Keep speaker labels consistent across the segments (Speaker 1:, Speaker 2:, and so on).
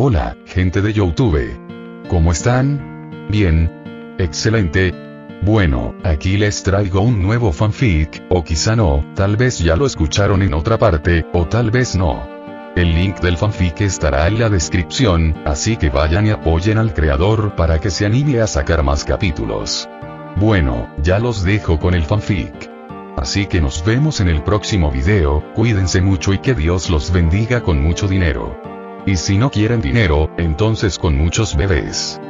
Speaker 1: Hola, gente de YouTube. ¿Cómo están? Bien. Excelente. Bueno, aquí les traigo un nuevo fanfic, o quizá no, tal vez ya lo escucharon en otra parte, o tal vez no. El link del fanfic estará en la descripción, así que vayan y apoyen al creador para que se anime a sacar más capítulos. Bueno, ya los dejo con el fanfic. Así que nos vemos en el próximo video, cuídense mucho y que Dios los bendiga con mucho dinero. Y si no quieren dinero, entonces con muchos bebés.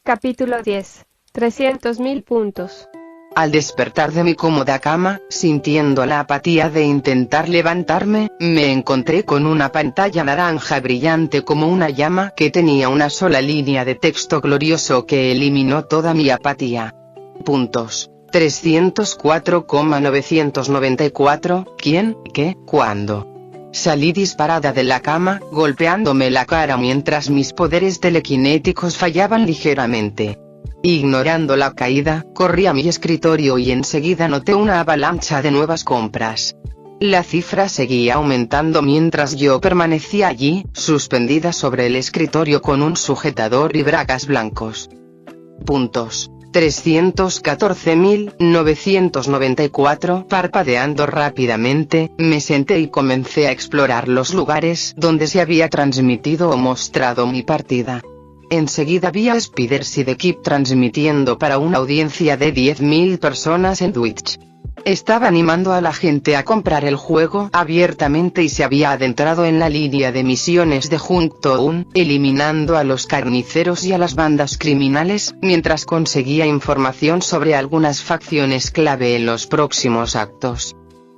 Speaker 2: Capítulo 10. 300.000 puntos.
Speaker 3: Al despertar de mi cómoda cama, sintiendo la apatía de intentar levantarme, me encontré con una pantalla naranja brillante como una llama que tenía una sola línea de texto glorioso que eliminó toda mi apatía. Puntos. 304,994, ¿quién, qué, cuándo? Salí disparada de la cama, golpeándome la cara mientras mis poderes telequinéticos fallaban ligeramente. Ignorando la caída, corrí a mi escritorio y enseguida noté una avalancha de nuevas compras. La cifra seguía aumentando mientras yo permanecía allí, suspendida sobre el escritorio con un sujetador y bragas blancos. Puntos. 314.994. Parpadeando rápidamente, me senté y comencé a explorar los lugares donde se había transmitido o mostrado mi partida. Enseguida vi a Spider Sidekip transmitiendo para una audiencia de 10.000 personas en Twitch. Estaba animando a la gente a comprar el juego abiertamente y se había adentrado en la línea de misiones de Junktown, eliminando a los carniceros y a las bandas criminales, mientras conseguía información sobre algunas facciones clave en los próximos actos.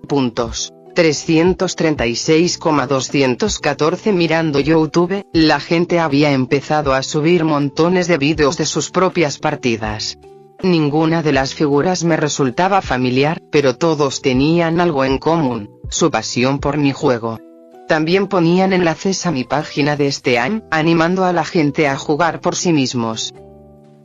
Speaker 3: Puntos. 336,214. Mirando YouTube, la gente había empezado a subir montones de vídeos de sus propias partidas. Ninguna de las figuras me resultaba familiar, pero todos tenían algo en común: su pasión por mi juego. También ponían enlaces a mi página de Steam, animando a la gente a jugar por sí mismos.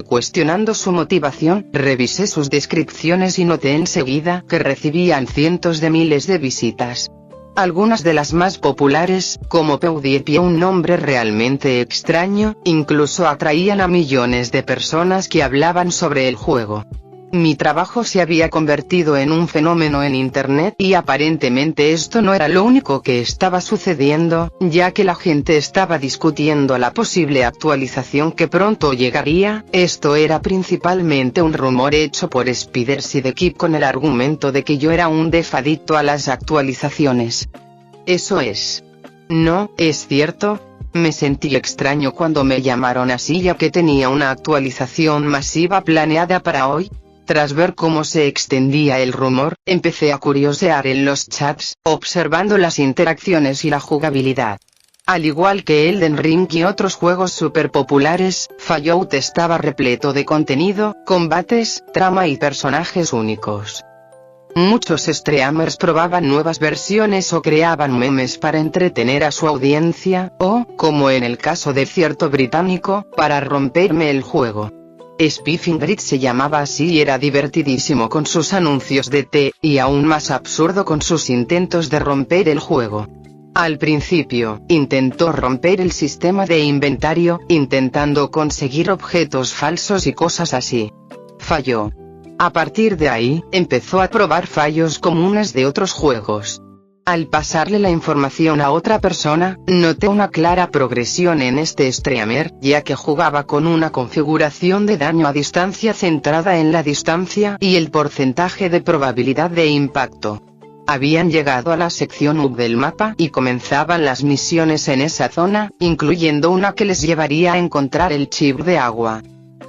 Speaker 3: Cuestionando su motivación, revisé sus descripciones y noté enseguida que recibían cientos de miles de visitas. Algunas de las más populares, como PewDiePie, un nombre realmente extraño, incluso atraían a millones de personas que hablaban sobre el juego. Mi trabajo se había convertido en un fenómeno en internet y aparentemente esto no era lo único que estaba sucediendo, ya que la gente estaba discutiendo la posible actualización que pronto llegaría. Esto era principalmente un rumor hecho por Spider Sidekip con el argumento de que yo era un adicto a las actualizaciones. Eso es. No, es cierto. Me sentí extraño cuando me llamaron así, ya que tenía una actualización masiva planeada para hoy. Tras ver cómo se extendía el rumor, empecé a curiosear en los chats, observando las interacciones y la jugabilidad. Al igual que Elden Ring y otros juegos super populares, Fallout estaba repleto de contenido, combates, trama y personajes únicos. Muchos streamers probaban nuevas versiones o creaban memes para entretener a su audiencia, o, como en el caso de cierto británico, para romperme el juego. Spiffingrid se llamaba así y era divertidísimo con sus anuncios de té, y aún más absurdo con sus intentos de romper el juego. Al principio, intentó romper el sistema de inventario, intentando conseguir objetos falsos y cosas así. Falló. A partir de ahí, empezó a probar fallos comunes de otros juegos. Al pasarle la información a otra persona, noté una clara progresión en este streamer, ya que jugaba con una configuración de daño a distancia centrada en la distancia y el porcentaje de probabilidad de impacto. Habían llegado a la sección U del mapa y comenzaban las misiones en esa zona, incluyendo una que les llevaría a encontrar el chip de agua.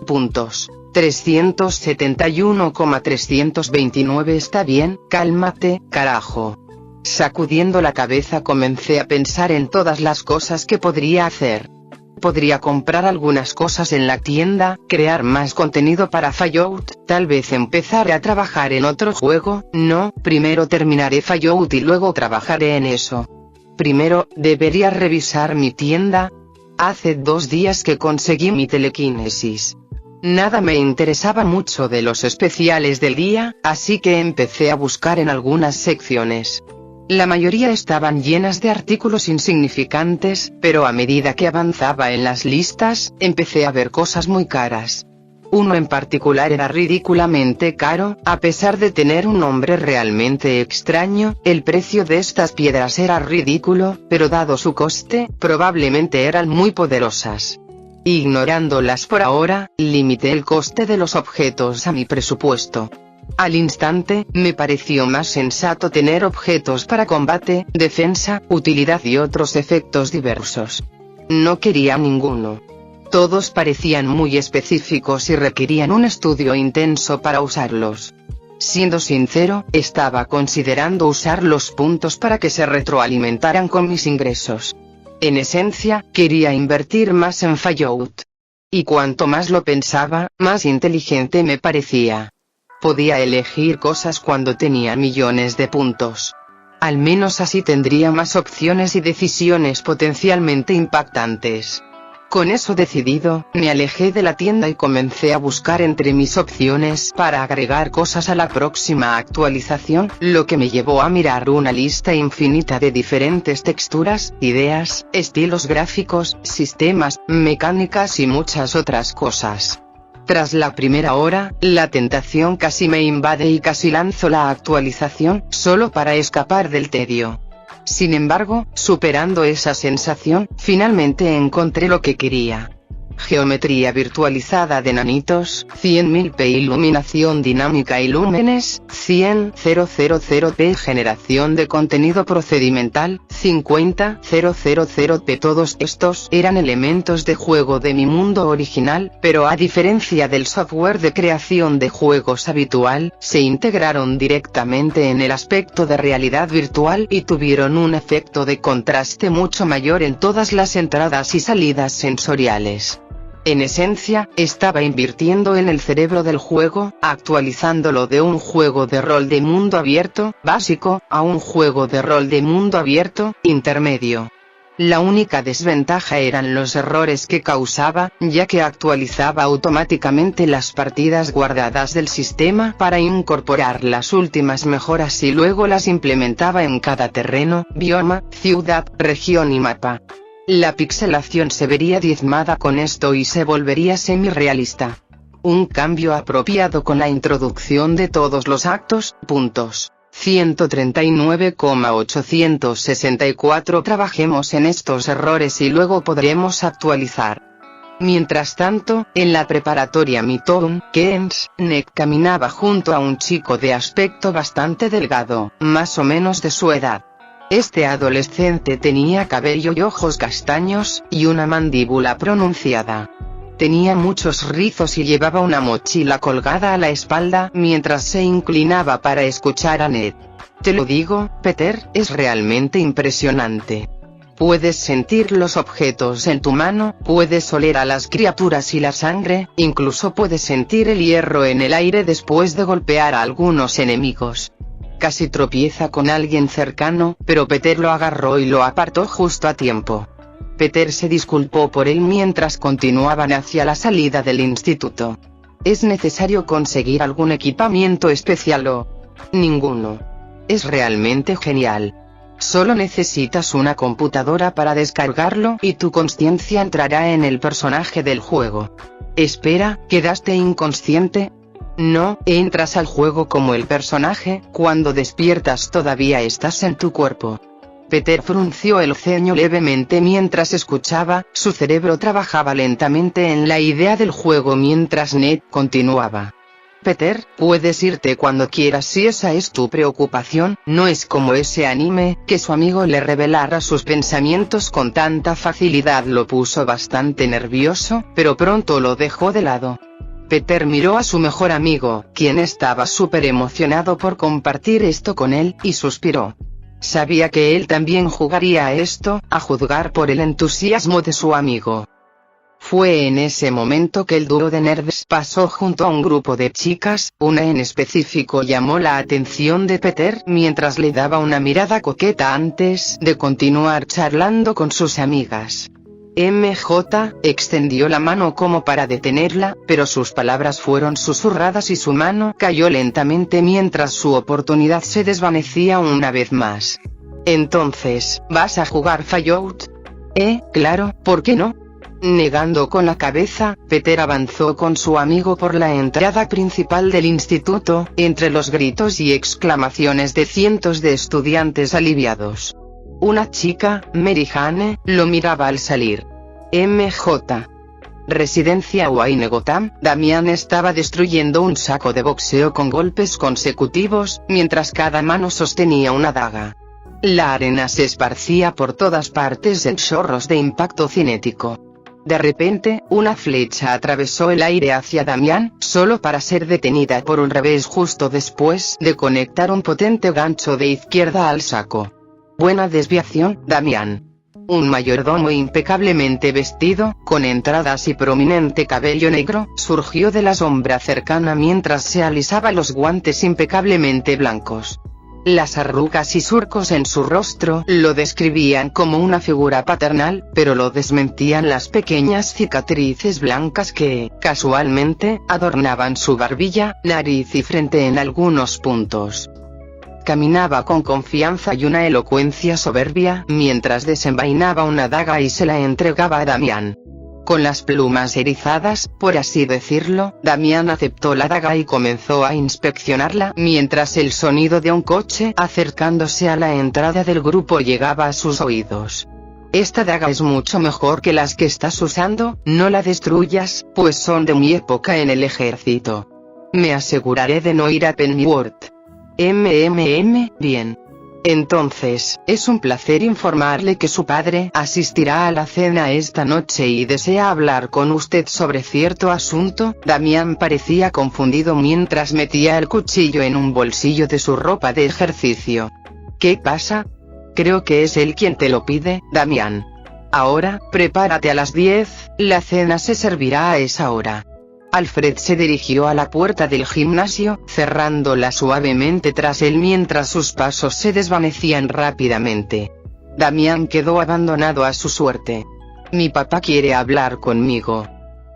Speaker 3: Puntos. 371,329. Está bien, cálmate, carajo. Sacudiendo la cabeza comencé a pensar en todas las cosas que podría hacer. Podría comprar algunas cosas en la tienda, crear más contenido para Fallout, tal vez empezar a trabajar en otro juego. No, primero terminaré Fallout y luego trabajaré en eso. Primero, debería revisar mi tienda. Hace 2 días que conseguí mi telequinesis. Nada me interesaba mucho de los especiales del día, así que empecé a buscar en algunas secciones. La mayoría estaban llenas de artículos insignificantes, pero a medida que avanzaba en las listas, empecé a ver cosas muy caras. Uno en particular era ridículamente caro, a pesar de tener un nombre realmente extraño. El precio de estas piedras era ridículo, pero dado su coste, probablemente eran muy poderosas. Ignorándolas por ahora, limité el coste de los objetos a mi presupuesto. Al instante, me pareció más sensato tener objetos para combate, defensa, utilidad y otros efectos diversos. No quería ninguno. Todos parecían muy específicos y requerían un estudio intenso para usarlos. Siendo sincero, estaba considerando usar los puntos para que se retroalimentaran con mis ingresos. En esencia, quería invertir más en Fallout. Y cuanto más lo pensaba, más inteligente me parecía. Podía elegir cosas cuando tenía millones de puntos. Al menos así tendría más opciones y decisiones potencialmente impactantes. Con eso decidido, me alejé de la tienda y comencé a buscar entre mis opciones para agregar cosas a la próxima actualización, lo que me llevó a mirar una lista infinita de diferentes texturas, ideas, estilos gráficos, sistemas, mecánicas y muchas otras cosas. Tras la primera hora, la tentación casi me invade y casi lanzo la actualización, solo para escapar del tedio. Sin embargo, superando esa sensación, finalmente encontré lo que quería. Geometría virtualizada de nanitos, 100.000p iluminación dinámica y lúmenes, 100.000p generación de contenido procedimental, 50.000p. Todos estos eran elementos de juego de mi mundo original, pero a diferencia del software de creación de juegos habitual, se integraron directamente en el aspecto de realidad virtual y tuvieron un efecto de contraste mucho mayor en todas las entradas y salidas sensoriales. En esencia, estaba invirtiendo en el cerebro del juego, actualizándolo de un juego de rol de mundo abierto, básico, a un juego de rol de mundo abierto, intermedio. La única desventaja eran los errores que causaba, ya que actualizaba automáticamente las partidas guardadas del sistema para incorporar las últimas mejoras y luego las implementaba en cada terreno, bioma, ciudad, región y mapa. La pixelación se vería diezmada con esto y se volvería semi-realista. Un cambio apropiado con la introducción de todos los actos, puntos. 139,864. Trabajemos en estos errores y luego podremos actualizar. Mientras tanto, en la preparatoria Midtown, Ned caminaba junto a un chico de aspecto bastante delgado, más o menos de su edad. Este adolescente tenía cabello y ojos castaños, y una mandíbula pronunciada. Tenía muchos rizos y llevaba una mochila colgada a la espalda mientras se inclinaba para escuchar a Ned. Te lo digo, Peter, es realmente impresionante. Puedes sentir los objetos en tu mano, puedes oler a las criaturas y la sangre, incluso puedes sentir el hierro en el aire después de golpear a algunos enemigos. Casi tropieza con alguien cercano, pero Peter lo agarró y lo apartó justo a tiempo. Peter se disculpó por él mientras continuaban hacia la salida del instituto. ¿Es necesario conseguir algún equipamiento especial o...? Ninguno. Es realmente genial. Solo necesitas una computadora para descargarlo y tu conciencia entrará en el personaje del juego. Espera, ¿quedaste inconsciente? No, entras al juego como el personaje, cuando despiertas todavía estás en tu cuerpo. Peter frunció el ceño levemente mientras escuchaba, su cerebro trabajaba lentamente en la idea del juego mientras Ned continuaba. Peter, puedes irte cuando quieras si esa es tu preocupación, no es como ese anime, que su amigo le revelara sus pensamientos con tanta facilidad lo puso bastante nervioso, pero pronto lo dejó de lado. Peter miró a su mejor amigo, quien estaba súper emocionado por compartir esto con él, y suspiró. Sabía que él también jugaría a esto, a juzgar por el entusiasmo de su amigo. Fue en ese momento que el dúo de nerds pasó junto a un grupo de chicas, una en específico llamó la atención de Peter mientras le daba una mirada coqueta antes de continuar charlando con sus amigas. MJ extendió la mano como para detenerla, pero sus palabras fueron susurradas y su mano cayó lentamente mientras su oportunidad se desvanecía una vez más. Entonces, ¿vas a jugar Fallout? Claro, ¿por qué no? Negando con la cabeza, Peter avanzó con su amigo por la entrada principal del instituto, entre los gritos y exclamaciones de cientos de estudiantes aliviados. Una chica, Mary Jane, lo miraba al salir. MJ. Residencia Wayne Gotham. Damian estaba destruyendo un saco de boxeo con golpes consecutivos, mientras cada mano sostenía una daga. La arena se esparcía por todas partes en chorros de impacto cinético. De repente, una flecha atravesó el aire hacia Damian, solo para ser detenida por un revés justo después de conectar un potente gancho de izquierda al saco. Buena desviación, Damian. Un mayordomo impecablemente vestido, con entradas y prominente cabello negro, surgió de la sombra cercana mientras se alisaba los guantes impecablemente blancos. Las arrugas y surcos en su rostro lo describían como una figura paternal, pero lo desmentían las pequeñas cicatrices blancas que, casualmente, adornaban su barbilla, nariz y frente en algunos puntos. Caminaba con confianza y una elocuencia soberbia, mientras desenvainaba una daga y se la entregaba a Damian. Con las plumas erizadas, por así decirlo, Damian aceptó la daga y comenzó a inspeccionarla, mientras el sonido de un coche acercándose a la entrada del grupo llegaba a sus oídos. Esta daga es mucho mejor que las que estás usando, no la destruyas, pues son de mi época en el ejército. Me aseguraré de no ir a Pennyworth. Bien. Entonces, es un placer informarle que su padre asistirá a la cena esta noche y desea hablar con usted sobre cierto asunto. Damian parecía confundido mientras metía el cuchillo en un bolsillo de su ropa de ejercicio. ¿Qué pasa? Creo que es él quien te lo pide, Damian. Ahora, prepárate a las 10, la cena se servirá a esa hora. Alfred se dirigió a la puerta del gimnasio, cerrándola suavemente tras él mientras sus pasos se desvanecían rápidamente. Damian quedó abandonado a su suerte. Mi papá quiere hablar conmigo.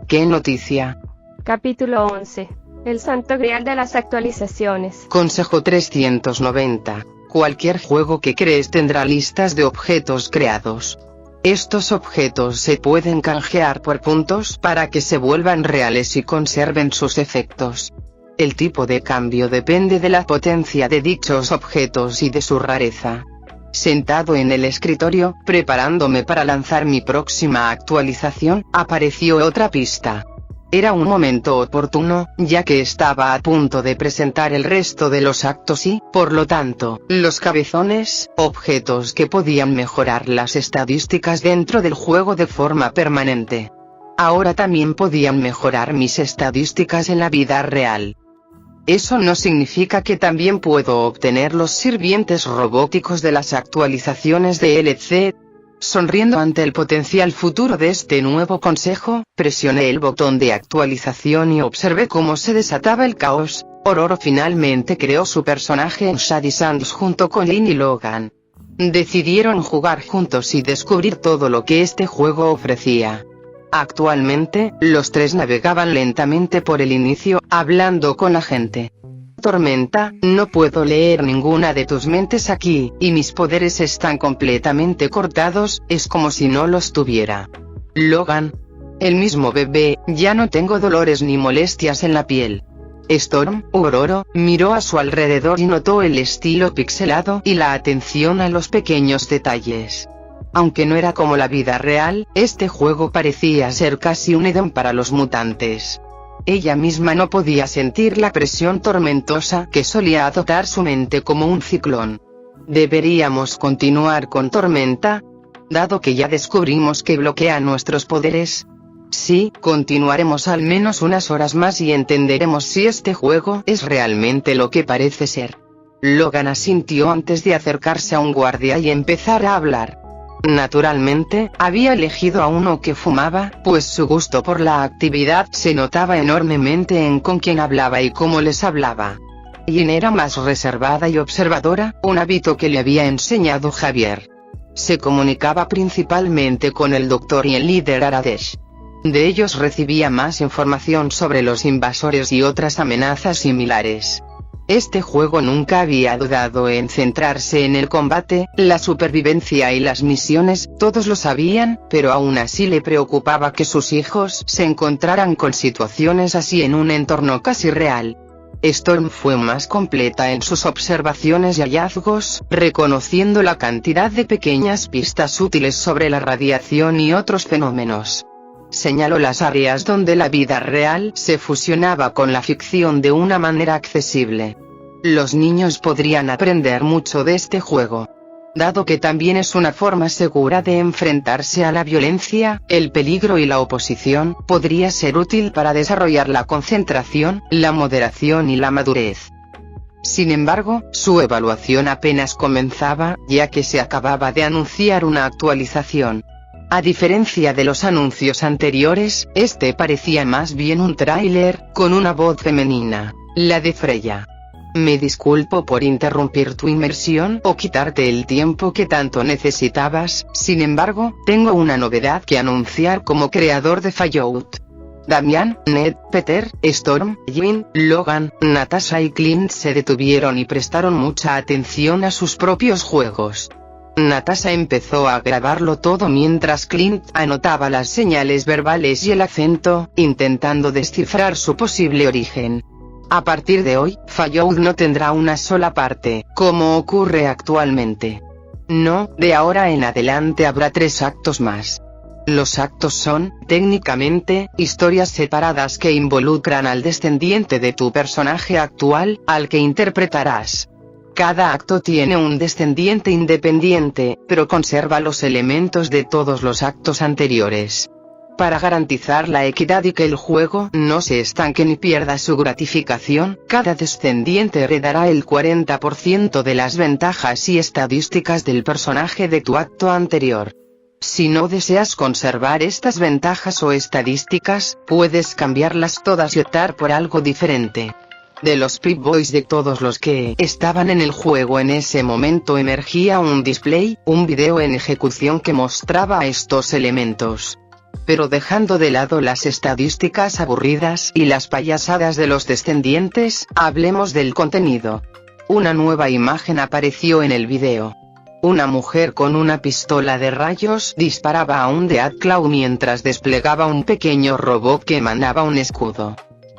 Speaker 3: ¿Qué noticia?
Speaker 2: Capítulo 11. El santo grial de las actualizaciones.
Speaker 3: Consejo 390. Cualquier juego que crees tendrá listas de objetos creados. Estos objetos se pueden canjear por puntos para que se vuelvan reales y conserven sus efectos. El tipo de cambio depende de la potencia de dichos objetos y de su rareza. Sentado en el escritorio, preparándome para lanzar mi próxima actualización, apareció otra pista. Era un momento oportuno, ya que estaba a punto de presentar el resto de los actos y, por lo tanto, los cabezones, objetos que podían mejorar las estadísticas dentro del juego de forma permanente. Ahora también podían mejorar mis estadísticas en la vida real. Eso no significa que también puedo obtener los sirvientes robóticos de las actualizaciones de LC. Sonriendo ante el potencial futuro de este nuevo consejo, presioné el botón de actualización y observé cómo se desataba el caos. Ororo finalmente creó su personaje en Shady Sands junto con Lynn y Logan. Decidieron jugar juntos y descubrir todo lo que este juego ofrecía. Actualmente, los tres navegaban lentamente por el inicio, hablando con la gente. Tormenta, no puedo leer ninguna de tus mentes aquí, y mis poderes están completamente cortados, es como si no los tuviera. Logan. El mismo bebé, ya no tengo dolores ni molestias en la piel. Storm, Ororo, miró a su alrededor y notó el estilo pixelado y la atención a los pequeños detalles. Aunque no era como la vida real, este juego parecía ser casi un Edén para los mutantes. Ella misma no podía sentir la presión tormentosa que solía azotar su mente como un ciclón. ¿Deberíamos continuar con Tormenta? Dado que ya descubrimos que bloquea nuestros poderes. Sí, continuaremos al menos unas horas más y entenderemos si este juego es realmente lo que parece ser. Logan asintió antes de acercarse a un guardia y empezar a hablar. Naturalmente, había elegido a uno que fumaba, pues su gusto por la actividad se notaba enormemente en con quién hablaba y cómo les hablaba. Yin era más reservada y observadora, un hábito que le había enseñado Javier. Se comunicaba principalmente con el doctor y el líder Aradesh. De ellos recibía más información sobre los invasores y otras amenazas similares. Este juego nunca había dudado en centrarse en el combate, la supervivencia y las misiones, todos lo sabían, pero aún así le preocupaba que sus hijos se encontraran con situaciones así en un entorno casi real. Storm fue más completa en sus observaciones y hallazgos, reconociendo la cantidad de pequeñas pistas útiles sobre la radiación y otros fenómenos. Señaló las áreas donde la vida real se fusionaba con la ficción de una manera accesible. Los niños podrían aprender mucho de este juego. Dado que también es una forma segura de enfrentarse a la violencia, el peligro y la oposición, podría ser útil para desarrollar la concentración, la moderación y la madurez. Sin embargo, su evaluación apenas comenzaba, ya que se acababa de anunciar una actualización. A diferencia de los anuncios anteriores, este parecía más bien un tráiler, con una voz femenina, la de Freya. Me disculpo por interrumpir tu inmersión o quitarte el tiempo que tanto necesitabas, sin embargo, tengo una novedad que anunciar como creador de Fallout. Damian, Ned, Peter, Storm, Jin, Logan, Natasha y Clint se detuvieron y prestaron mucha atención a sus propios juegos. Natasha empezó a grabarlo todo mientras Clint anotaba las señales verbales y el acento, intentando descifrar su posible origen. A partir de hoy, Fallout no tendrá una sola parte, como ocurre actualmente. No, de ahora en adelante habrá 3 actos más. Los actos son, técnicamente, historias separadas que involucran al descendiente de tu personaje actual, al que interpretarás. Cada acto tiene un descendiente independiente, pero conserva los elementos de todos los actos anteriores. Para garantizar la equidad y que el juego no se estanque ni pierda su gratificación, cada descendiente heredará el 40% de las ventajas y estadísticas del personaje de tu acto anterior. Si no deseas conservar estas ventajas o estadísticas, puedes cambiarlas todas y optar por algo diferente. De los Pip-Boys de todos los que estaban en el juego en ese momento emergía un display, un video en ejecución que mostraba estos elementos. Pero dejando de lado las estadísticas aburridas y las payasadas de los descendientes, hablemos del contenido. Una nueva imagen apareció en el video. Una mujer con una pistola de rayos disparaba a un Deathclaw mientras desplegaba un pequeño robot que emanaba un escudo.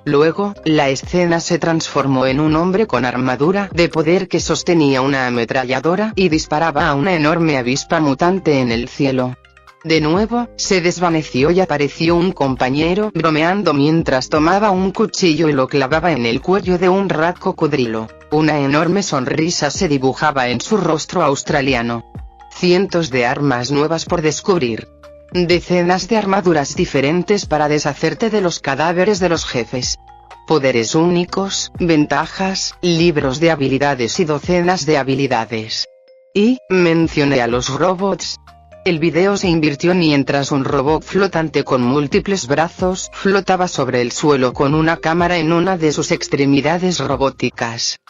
Speaker 3: Luego, la escena se transformó en un hombre con armadura de poder que sostenía una ametralladora y disparaba a una enorme avispa mutante en el cielo. De nuevo, se desvaneció y apareció un compañero bromeando mientras tomaba un cuchillo y lo clavaba en el cuello de un rat cocodrilo. Una enorme sonrisa se dibujaba en su rostro australiano. Cientos de armas nuevas por descubrir. Decenas de armaduras diferentes para deshacerte de los cadáveres de los jefes. Poderes únicos, ventajas, libros de habilidades y docenas de habilidades. Y, mencioné a los robots. El video se invirtió mientras un robot flotante con múltiples brazos flotaba sobre el suelo con una cámara en una de sus extremidades robóticas.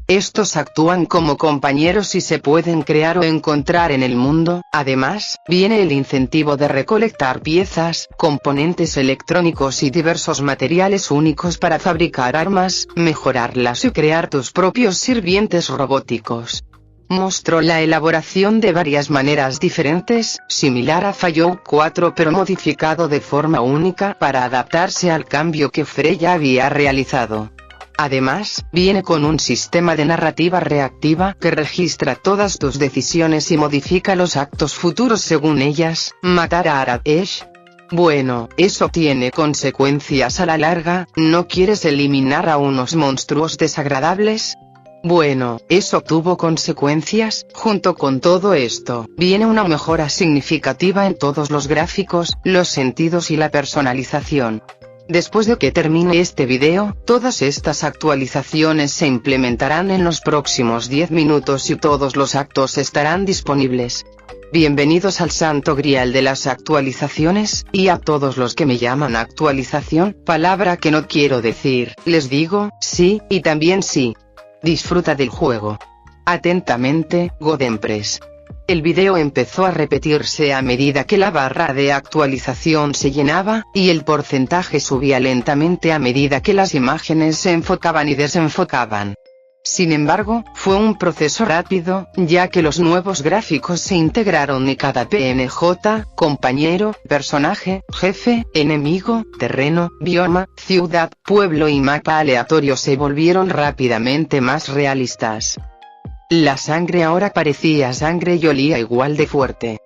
Speaker 3: Estos actúan como compañeros y se pueden crear o encontrar en el mundo. Además, viene el incentivo de recolectar piezas, componentes electrónicos y diversos materiales únicos para fabricar armas, mejorarlas y crear tus propios sirvientes robóticos. Mostró la elaboración de varias maneras diferentes, similar a Fallout 4 pero modificado de forma única para adaptarse al cambio que Freya había realizado. Además, viene con un sistema de narrativa reactiva que registra todas tus decisiones y modifica los actos futuros según ellas. ¿Matar a Aradesh? Bueno, eso tiene consecuencias a la larga. ¿No quieres eliminar a unos monstruos desagradables? Bueno, eso tuvo consecuencias. Junto con todo esto, viene una mejora significativa en todos los gráficos, los sentidos y la personalización. Después de que termine este video, todas estas actualizaciones se implementarán en los próximos 10 minutos y todos los actos estarán disponibles. Bienvenidos al santo grial de las actualizaciones, y a todos los que me llaman actualización, palabra que no quiero decir, les digo, sí, y también sí. Disfruta del juego. Atentamente, Godempress. El video empezó a repetirse a medida que la barra de actualización se llenaba, y el porcentaje subía lentamente a medida que las imágenes se enfocaban y desenfocaban. Sin embargo, fue un proceso rápido, ya que los nuevos gráficos se integraron y cada PNJ, compañero, personaje, jefe, enemigo, terreno, bioma, ciudad, pueblo y mapa aleatorio se volvieron rápidamente más realistas. La sangre ahora parecía sangre y olía igual de fuerte.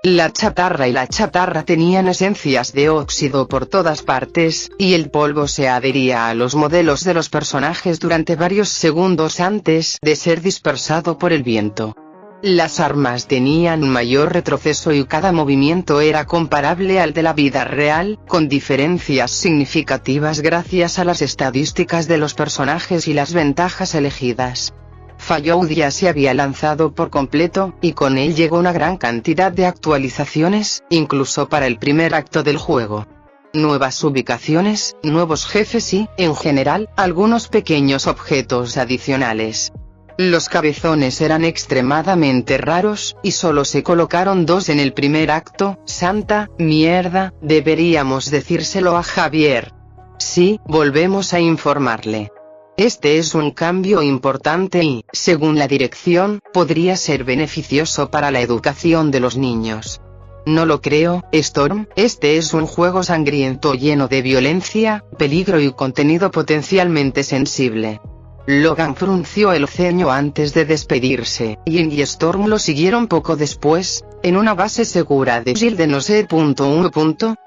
Speaker 3: La chatarra y la chatarra tenían esencias de óxido por todas partes, y el polvo se adhería a los modelos de los personajes durante varios segundos antes de ser dispersado por el viento. Las armas tenían un mayor retroceso y cada movimiento era comparable al de la vida real, con diferencias significativas gracias a las estadísticas de los personajes y las ventajas elegidas. Fallout ya se había lanzado por completo, y con él llegó una gran cantidad de actualizaciones, incluso para el primer acto del juego. Nuevas ubicaciones, nuevos jefes y, en general, algunos pequeños objetos adicionales. Los cabezones eran extremadamente raros, y solo se colocaron 2 en el primer acto. Santa mierda, deberíamos decírselo a Javier. Sí, volvemos a informarle. Este es un cambio importante y, según la dirección, podría ser beneficioso para la educación de los niños. No lo creo, Storm, este es un juego sangriento lleno de violencia, peligro y contenido potencialmente sensible. Logan frunció el ceño antes de despedirse, y Yin y Storm lo siguieron poco después, en una base segura de Shield de no sé.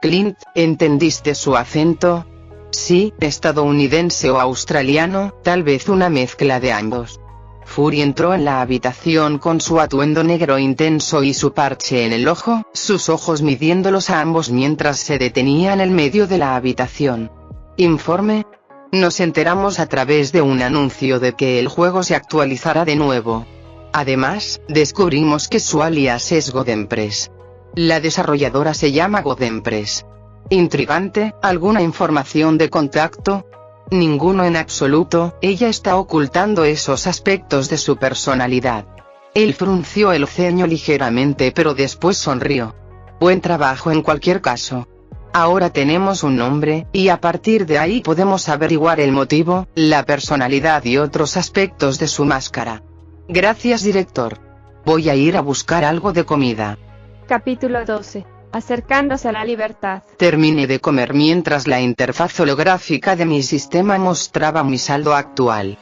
Speaker 3: Clint, ¿entendiste su acento? Sí, estadounidense o australiano, tal vez una mezcla de ambos. Fury entró en la habitación con su atuendo negro intenso y su parche en el ojo, sus ojos midiéndolos a ambos mientras se detenía en el medio de la habitación. ¿Informe? Nos enteramos a través de un anuncio de que el juego se actualizará de nuevo. Además, descubrimos que su alias es Godempress. La desarrolladora se llama Godempress. Intrigante, ¿alguna información de contacto? Ninguno en absoluto, ella está ocultando esos aspectos de su personalidad. Él frunció el ceño ligeramente pero después sonrió. Buen trabajo en cualquier caso. Ahora tenemos un nombre, y a partir de ahí podemos averiguar el motivo, la personalidad y otros aspectos de su máscara. Gracias, director. Voy a ir a buscar algo de comida.
Speaker 2: Capítulo 12. Acercándose a la libertad.
Speaker 3: Terminé de comer mientras la interfaz holográfica de mi sistema mostraba mi saldo actual.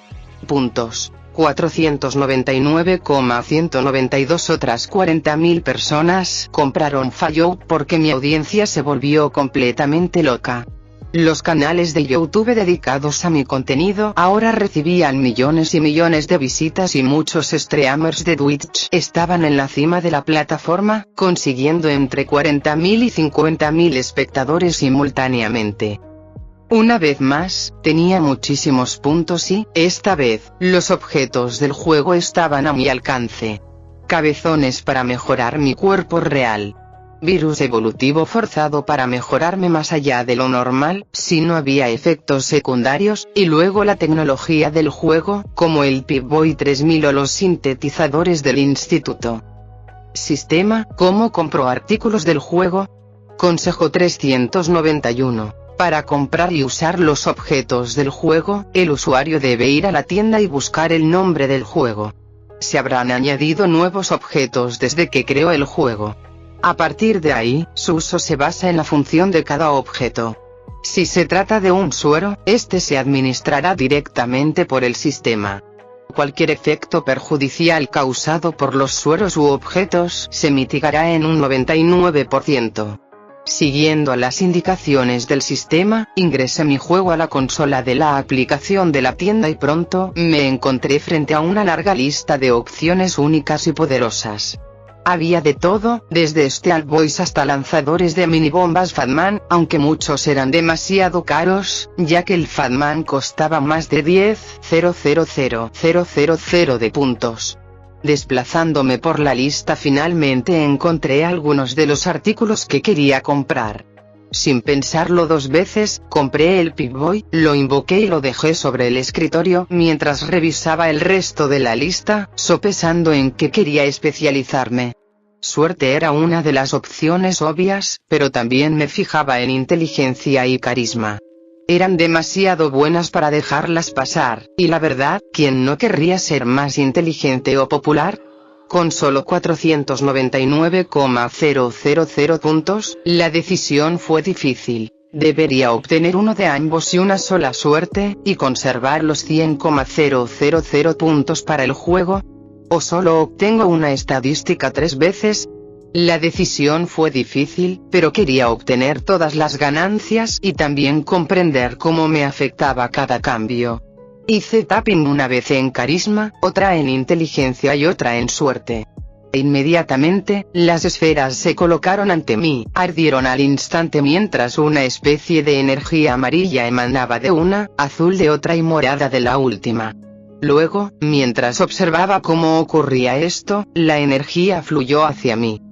Speaker 3: Puntos. 499,192. Otras 40.000 personas compraron Fallout porque mi audiencia se volvió completamente loca. Los canales de YouTube dedicados a mi contenido ahora recibían millones y millones de visitas y muchos streamers de Twitch estaban en la cima de la plataforma, consiguiendo entre 40.000 y 50.000 espectadores simultáneamente. Una vez más, tenía muchísimos puntos y, esta vez, los objetos del juego estaban a mi alcance. Cabezones para mejorar mi cuerpo real. Virus evolutivo forzado para mejorarme más allá de lo normal, si no había efectos secundarios, y luego la tecnología del juego, como el Pip-Boy 3000 o los sintetizadores del instituto. Sistema, ¿cómo compro artículos del juego? Consejo 391. Para comprar y usar los objetos del juego, el usuario debe ir a la tienda y buscar el nombre del juego. Se habrán añadido nuevos objetos desde que creó el juego. A partir de ahí, su uso se basa en la función de cada objeto. Si se trata de un suero, este se administrará directamente por el sistema. Cualquier efecto perjudicial causado por los sueros u objetos se mitigará en un 99%. Siguiendo a las indicaciones del sistema, ingresé mi juego a la consola de la aplicación de la tienda y pronto me encontré frente a una larga lista de opciones únicas y poderosas. Había de todo, desde Stealth Boys hasta lanzadores de minibombas Fatman, aunque muchos eran demasiado caros, ya que el Fatman costaba más de 10.000.000 de puntos. Desplazándome por la lista finalmente encontré algunos de los artículos que quería comprar. Sin pensarlo dos veces, compré el Pip-Boy, lo invoqué y lo dejé sobre el escritorio mientras revisaba el resto de la lista, sopesando en qué quería especializarme. Suerte era una de las opciones obvias, pero también me fijaba en inteligencia y carisma. Eran demasiado buenas para dejarlas pasar, y la verdad, ¿quién no querría ser más inteligente o popular? Con solo 499,000 puntos, la decisión fue difícil. Debería obtener uno de ambos y una sola suerte, y conservar los 100,000 puntos para el juego. ¿O solo obtengo una estadística 3 veces? La decisión fue difícil, pero quería obtener todas las ganancias y también comprender cómo me afectaba cada cambio. Hice tapping una vez en carisma, otra en inteligencia y otra en suerte. Inmediatamente, las esferas se colocaron ante mí, ardieron al instante mientras una especie de energía amarilla emanaba de una, azul de otra y morada de la última. Luego, mientras observaba cómo ocurría esto, la energía fluyó hacia mí.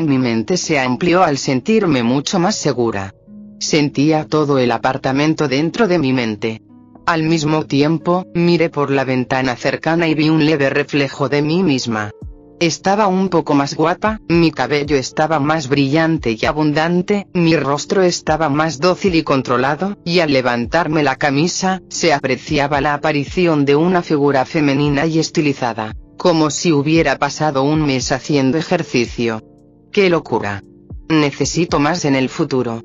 Speaker 3: Mi mente se amplió al sentirme mucho más segura. Sentía todo el apartamento dentro de mi mente. Al mismo tiempo, miré por la ventana cercana y vi un leve reflejo de mí misma. Estaba un poco más guapa, mi cabello estaba más brillante y abundante, mi rostro estaba más dócil y controlado, y al levantarme la camisa, se apreciaba la aparición de una figura femenina y estilizada, como si hubiera pasado un mes haciendo ejercicio. ¡Qué locura! Necesito más en el futuro.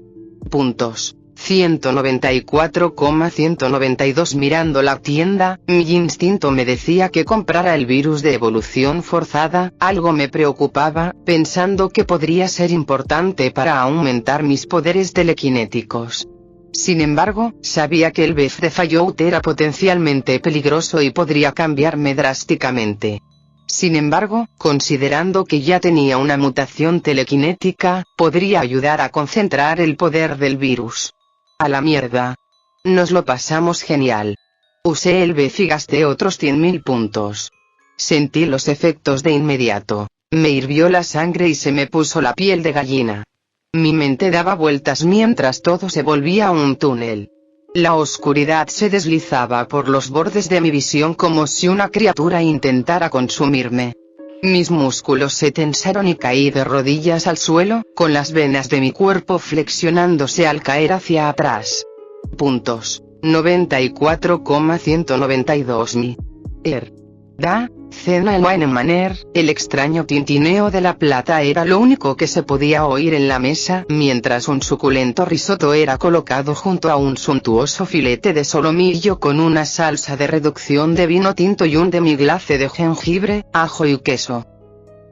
Speaker 3: Puntos. 194,192. Mirando la tienda, mi instinto me decía que comprara el virus de evolución forzada, algo me preocupaba, pensando que podría ser importante para aumentar mis poderes telequinéticos. Sin embargo, sabía que el BF de Fallout era potencialmente peligroso y podría cambiarme drásticamente. Sin embargo, considerando que ya tenía una mutación telequinética, podría ayudar a concentrar el poder del virus. A la mierda. Nos lo pasamos genial. Usé el BF y gasté otros 100.000 puntos. Sentí los efectos de inmediato. Me hirvió la sangre y se me puso la piel de gallina. Mi mente daba vueltas mientras todo se volvía un túnel. La oscuridad se deslizaba por los bordes de mi visión como si una criatura intentara consumirme. Mis músculos se tensaron y caí de rodillas al suelo, con las venas de mi cuerpo flexionándose al caer hacia atrás. Puntos. 94,192. Cena en Wayne Manor, el extraño tintineo de la plata era lo único que se podía oír en la mesa, mientras un suculento risotto era colocado junto a un suntuoso filete de solomillo con una salsa de reducción de vino tinto y un demi-glace de jengibre, ajo y queso.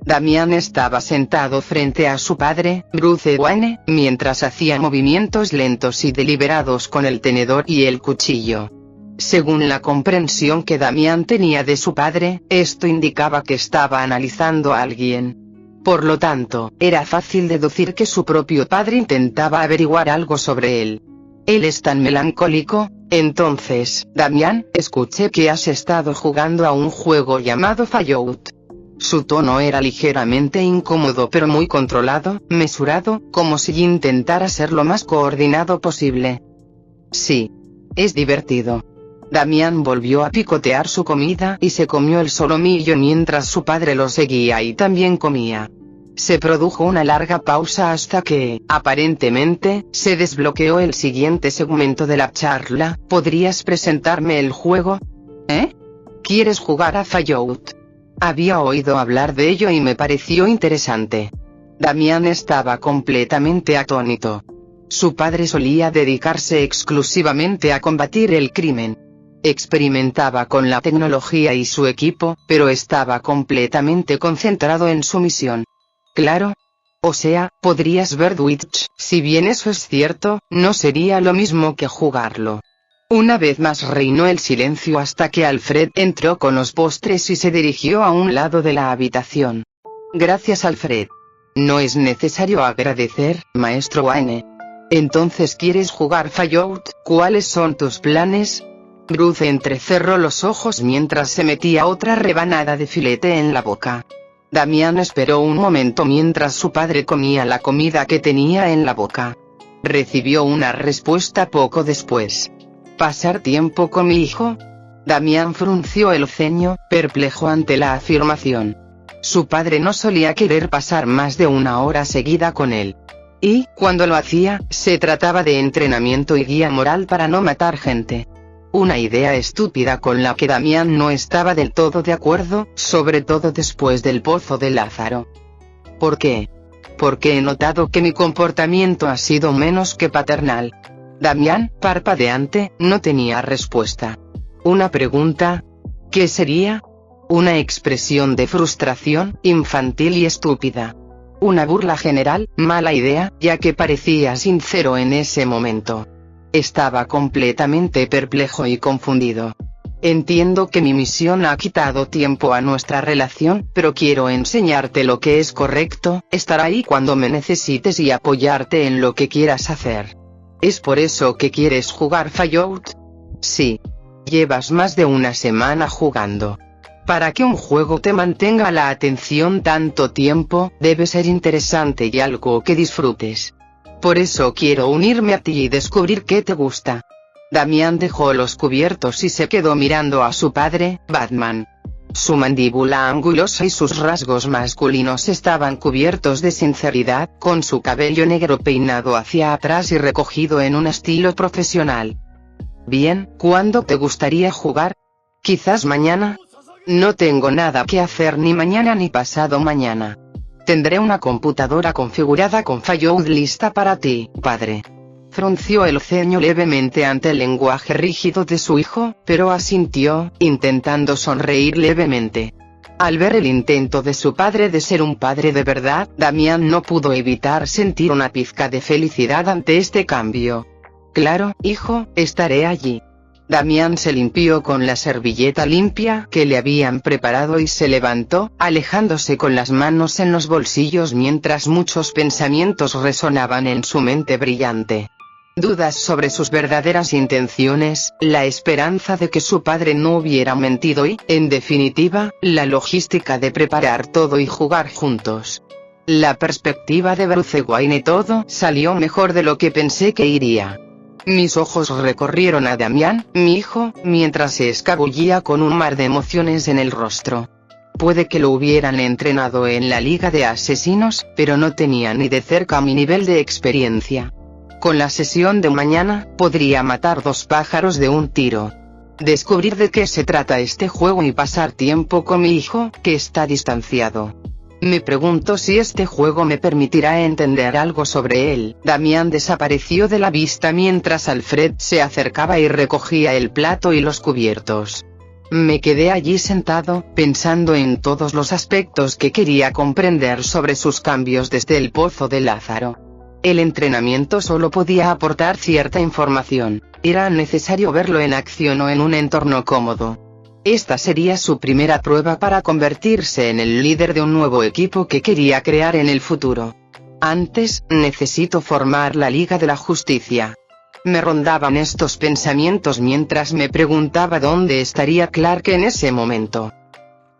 Speaker 3: Damián estaba sentado frente a su padre, Bruce Wayne, mientras hacía movimientos lentos y deliberados con el tenedor y el cuchillo. Según la comprensión que Damián tenía de su padre, esto indicaba que estaba analizando a alguien. Por lo tanto, era fácil deducir que su propio padre intentaba averiguar algo sobre él. Él es tan melancólico. Entonces, Damián, escuché que has estado jugando a un juego llamado Fallout. Su tono era ligeramente incómodo pero muy controlado, mesurado, como si intentara ser lo más coordinado posible. Sí. Es divertido. Damián volvió a picotear su comida y se comió el solomillo mientras su padre lo seguía y también comía. Se produjo una larga pausa hasta que, aparentemente, se desbloqueó el siguiente segmento de la charla. ¿Podrías presentarme el juego? ¿Quieres jugar a Fallout? Había oído hablar de ello y me pareció interesante. Damián estaba completamente atónito. Su padre solía dedicarse exclusivamente a combatir el crimen. Experimentaba con la tecnología y su equipo, pero estaba completamente concentrado en su misión. Claro. O sea, podrías ver Twitch, si bien eso es cierto, no sería lo mismo que jugarlo. Una vez más reinó el silencio hasta que Alfred entró con los postres y se dirigió a un lado de la habitación. Gracias, Alfred. No es necesario agradecer, maestro Wayne. Entonces, ¿quieres jugar Fallout? ¿Cuáles son tus planes? Bruce entrecerró los ojos mientras se metía otra rebanada de filete en la boca. Damián esperó un momento mientras su padre comía la comida que tenía en la boca. Recibió una respuesta poco después. ¿Pasar tiempo con mi hijo? Damián frunció el ceño, perplejo ante la afirmación. Su padre no solía querer pasar más de una hora seguida con él. Y, cuando lo hacía, se trataba de entrenamiento y guía moral para no matar gente. Una idea estúpida con la que Damián no estaba del todo de acuerdo, sobre todo después del pozo de Lázaro. ¿Por qué? Porque he notado que mi comportamiento ha sido menos que paternal. Damián, parpadeante, no tenía respuesta. Una pregunta. ¿Qué sería? Una expresión de frustración, infantil y estúpida. Una burla general, mala idea, ya que parecía sincero en ese momento. Estaba completamente perplejo y confundido. Entiendo que mi misión ha quitado tiempo a nuestra relación, pero quiero enseñarte lo que es correcto, estar ahí cuando me necesites y apoyarte en lo que quieras hacer. ¿Es por eso que quieres jugar Fallout? Sí. Llevas más de una semana jugando. Para que un juego te mantenga la atención tanto tiempo, debe ser interesante y algo que disfrutes. Por eso quiero unirme a ti y descubrir qué te gusta. Damián dejó los cubiertos y se quedó mirando a su padre, Batman. Su mandíbula angulosa y sus rasgos masculinos estaban cubiertos de sinceridad, con su cabello negro peinado hacia atrás y recogido en un estilo profesional. Bien, ¿cuándo te gustaría jugar? ¿Quizás mañana? No tengo nada que hacer ni mañana ni pasado mañana. Tendré una computadora configurada con Fallout lista para ti, padre. Frunció el ceño levemente ante el lenguaje rígido de su hijo, pero asintió, intentando sonreír levemente. Al ver el intento de su padre de ser un padre de verdad, Damián no pudo evitar sentir una pizca de felicidad ante este cambio. Claro, hijo, estaré allí. Damián se limpió con la servilleta limpia que le habían preparado y se levantó, alejándose con las manos en los bolsillos mientras muchos pensamientos resonaban en su mente brillante. Dudas sobre sus verdaderas intenciones, la esperanza de que su padre no hubiera mentido y, en definitiva, la logística de preparar todo y jugar juntos. La perspectiva de Bruce Wayne. Todo salió mejor de lo que pensé que iría. Mis ojos recorrieron a Damián, mi hijo, mientras se escabullía con un mar de emociones en el rostro. Puede que lo hubieran entrenado en la Liga de Asesinos, pero no tenía ni de cerca mi nivel de experiencia. Con la sesión de mañana, podría matar 2 pájaros de un tiro. Descubrir de qué se trata este juego y pasar tiempo con mi hijo, que está distanciado. Me pregunto si este juego me permitirá entender algo sobre él. Damián desapareció de la vista mientras Alfred se acercaba y recogía el plato y los cubiertos. Me quedé allí sentado, pensando en todos los aspectos que quería comprender sobre sus cambios desde el pozo de Lázaro. El entrenamiento solo podía aportar cierta información. Era necesario verlo en acción o en un entorno cómodo. Esta sería su primera prueba para convertirse en el líder de un nuevo equipo que quería crear en el futuro. Antes, necesito formar la Liga de la Justicia. Me rondaban estos pensamientos mientras me preguntaba dónde estaría Clark en ese momento.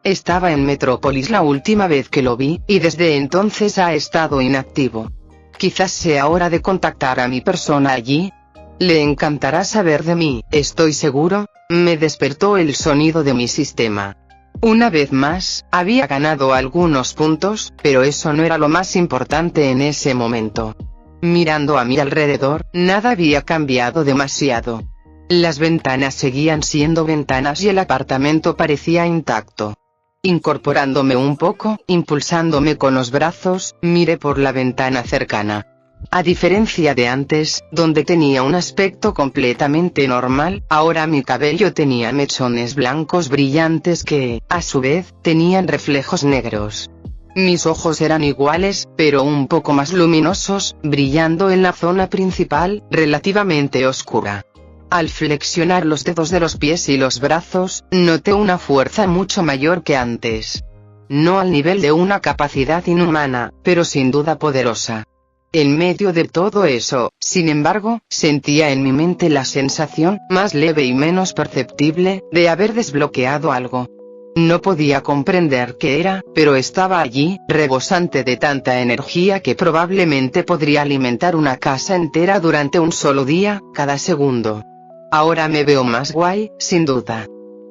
Speaker 3: Estaba en Metrópolis la última vez que lo vi, y desde entonces ha estado inactivo. Quizás sea hora de contactar a mi persona allí. Le encantará saber de mí, estoy seguro. Me despertó el sonido de mi sistema. Una vez más, había ganado algunos puntos, pero eso no era lo más importante en ese momento. Mirando a mi alrededor, nada había cambiado demasiado. Las ventanas seguían siendo ventanas y el apartamento parecía intacto. Incorporándome un poco, impulsándome con los brazos, miré por la ventana cercana. A diferencia de antes, donde tenía un aspecto completamente normal, ahora mi cabello tenía mechones blancos brillantes que, a su vez, tenían reflejos negros. Mis ojos eran iguales, pero un poco más luminosos, brillando en la zona principal, relativamente oscura. Al flexionar los dedos de los pies y los brazos, noté una fuerza mucho mayor que antes. No al nivel de una capacidad inhumana, pero sin duda poderosa. En medio de todo eso, sin embargo, sentía en mi mente la sensación, más leve y menos perceptible, de haber desbloqueado algo. No podía comprender qué era, pero estaba allí, rebosante de tanta energía que probablemente podría alimentar una casa entera durante un solo día, cada segundo. Ahora me veo más guay, sin duda.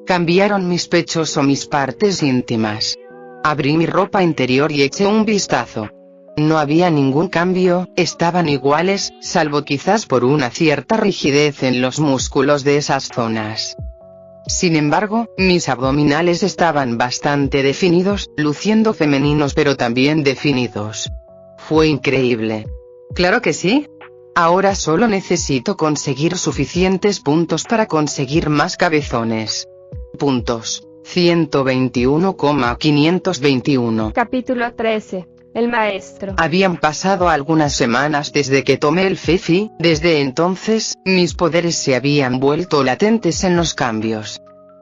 Speaker 3: Cambiaron mis pechos o mis partes íntimas. Abrí mi ropa interior y eché un vistazo. No había ningún cambio, estaban iguales, salvo quizás por una cierta rigidez en los músculos de esas zonas. Sin embargo, mis abdominales estaban bastante definidos, luciendo femeninos pero también definidos. Fue increíble. ¿Claro que sí? Ahora solo necesito conseguir suficientes puntos para conseguir más cabezones. Puntos. 121,521.
Speaker 2: Capítulo 13. El maestro.
Speaker 3: Habían pasado algunas semanas desde que tomé el Fifi, desde entonces, mis poderes se habían vuelto latentes en los cambios.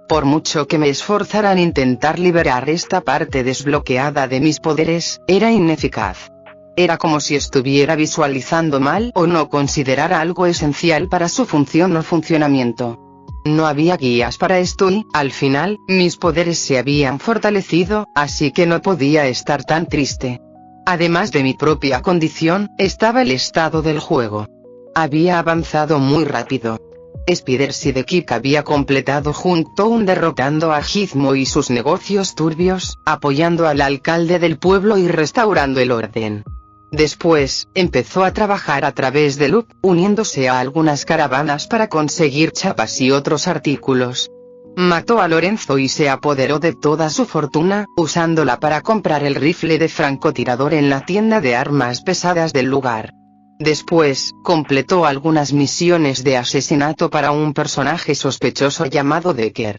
Speaker 3: Por mucho que me esforzara en intentar liberar esta parte desbloqueada de mis poderes, era ineficaz. Era como si estuviera visualizando mal o no considerara algo esencial para su función o funcionamiento. No había guías para esto y, al final, mis poderes se habían fortalecido, así que no podía estar tan triste. Además de mi propia condición, estaba el estado del juego. Había avanzado muy rápido. Spider Sidekick había completado Juntown derrotando a Gizmo y sus negocios turbios, apoyando al alcalde del pueblo y restaurando el orden. Después, empezó a trabajar a través de Loop, uniéndose a algunas caravanas para conseguir chapas y otros artículos. Mató a Lorenzo y se apoderó de toda su fortuna, usándola para comprar el rifle de francotirador en la tienda de armas pesadas del lugar. Después, completó algunas misiones de asesinato para un personaje sospechoso llamado Decker.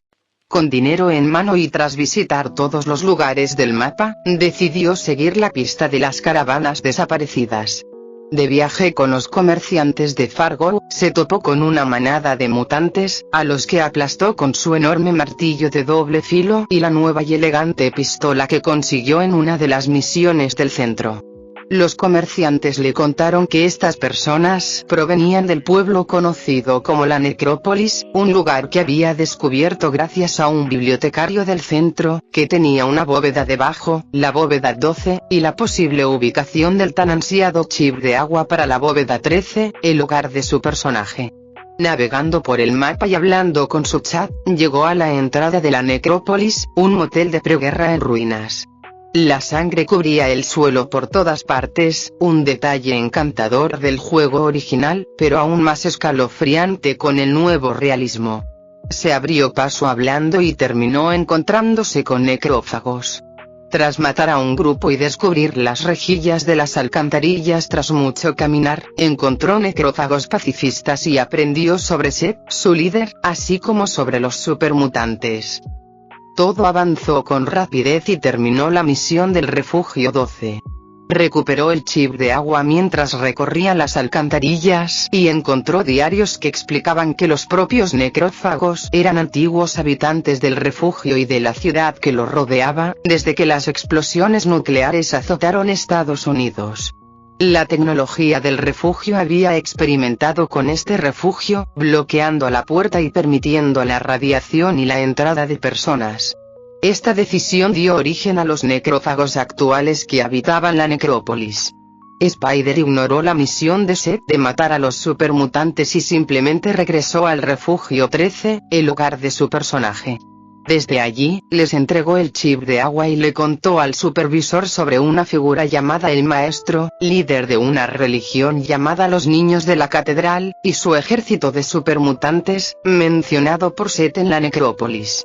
Speaker 3: Con dinero en mano y tras visitar todos los lugares del mapa, decidió seguir la pista de las caravanas desaparecidas. De viaje con los comerciantes de Fargo, se topó con una manada de mutantes, a los que aplastó con su enorme martillo de doble filo y la nueva y elegante pistola que consiguió en una de las misiones del centro. Los comerciantes le contaron que estas personas provenían del pueblo conocido como la Necrópolis, un lugar que había descubierto gracias a un bibliotecario del centro, que tenía una bóveda debajo, la bóveda 12, y la posible ubicación del tan ansiado chip de agua para la bóveda 13, el hogar de su personaje. Navegando por el mapa y hablando con su chat, llegó a la entrada de la Necrópolis, un motel de preguerra en ruinas. La sangre cubría el suelo por todas partes, un detalle encantador del juego original, pero aún más escalofriante con el nuevo realismo. Se abrió paso hablando y terminó encontrándose con necrófagos. Tras matar a un grupo y descubrir las rejillas de las alcantarillas tras mucho caminar, encontró necrófagos pacifistas y aprendió sobre Seth, su líder, así como sobre los supermutantes. Todo avanzó con rapidez y terminó la misión del refugio 12. Recuperó el chip de agua mientras recorría las alcantarillas y encontró diarios que explicaban que los propios necrófagos eran antiguos habitantes del refugio y de la ciudad que lo rodeaba, desde que las explosiones nucleares azotaron Estados Unidos. La tecnología del refugio había experimentado con este refugio, bloqueando la puerta y permitiendo la radiación y la entrada de personas. Esta decisión dio origen a los necrófagos actuales que habitaban la necrópolis. Spider ignoró la misión de Seth de matar a los supermutantes y simplemente regresó al refugio 13, el hogar de su personaje. Desde allí, les entregó el chip de agua y le contó al supervisor sobre una figura llamada el Maestro, líder de una religión llamada los Niños de la Catedral, y su ejército de supermutantes, mencionado por Seth en la Necrópolis.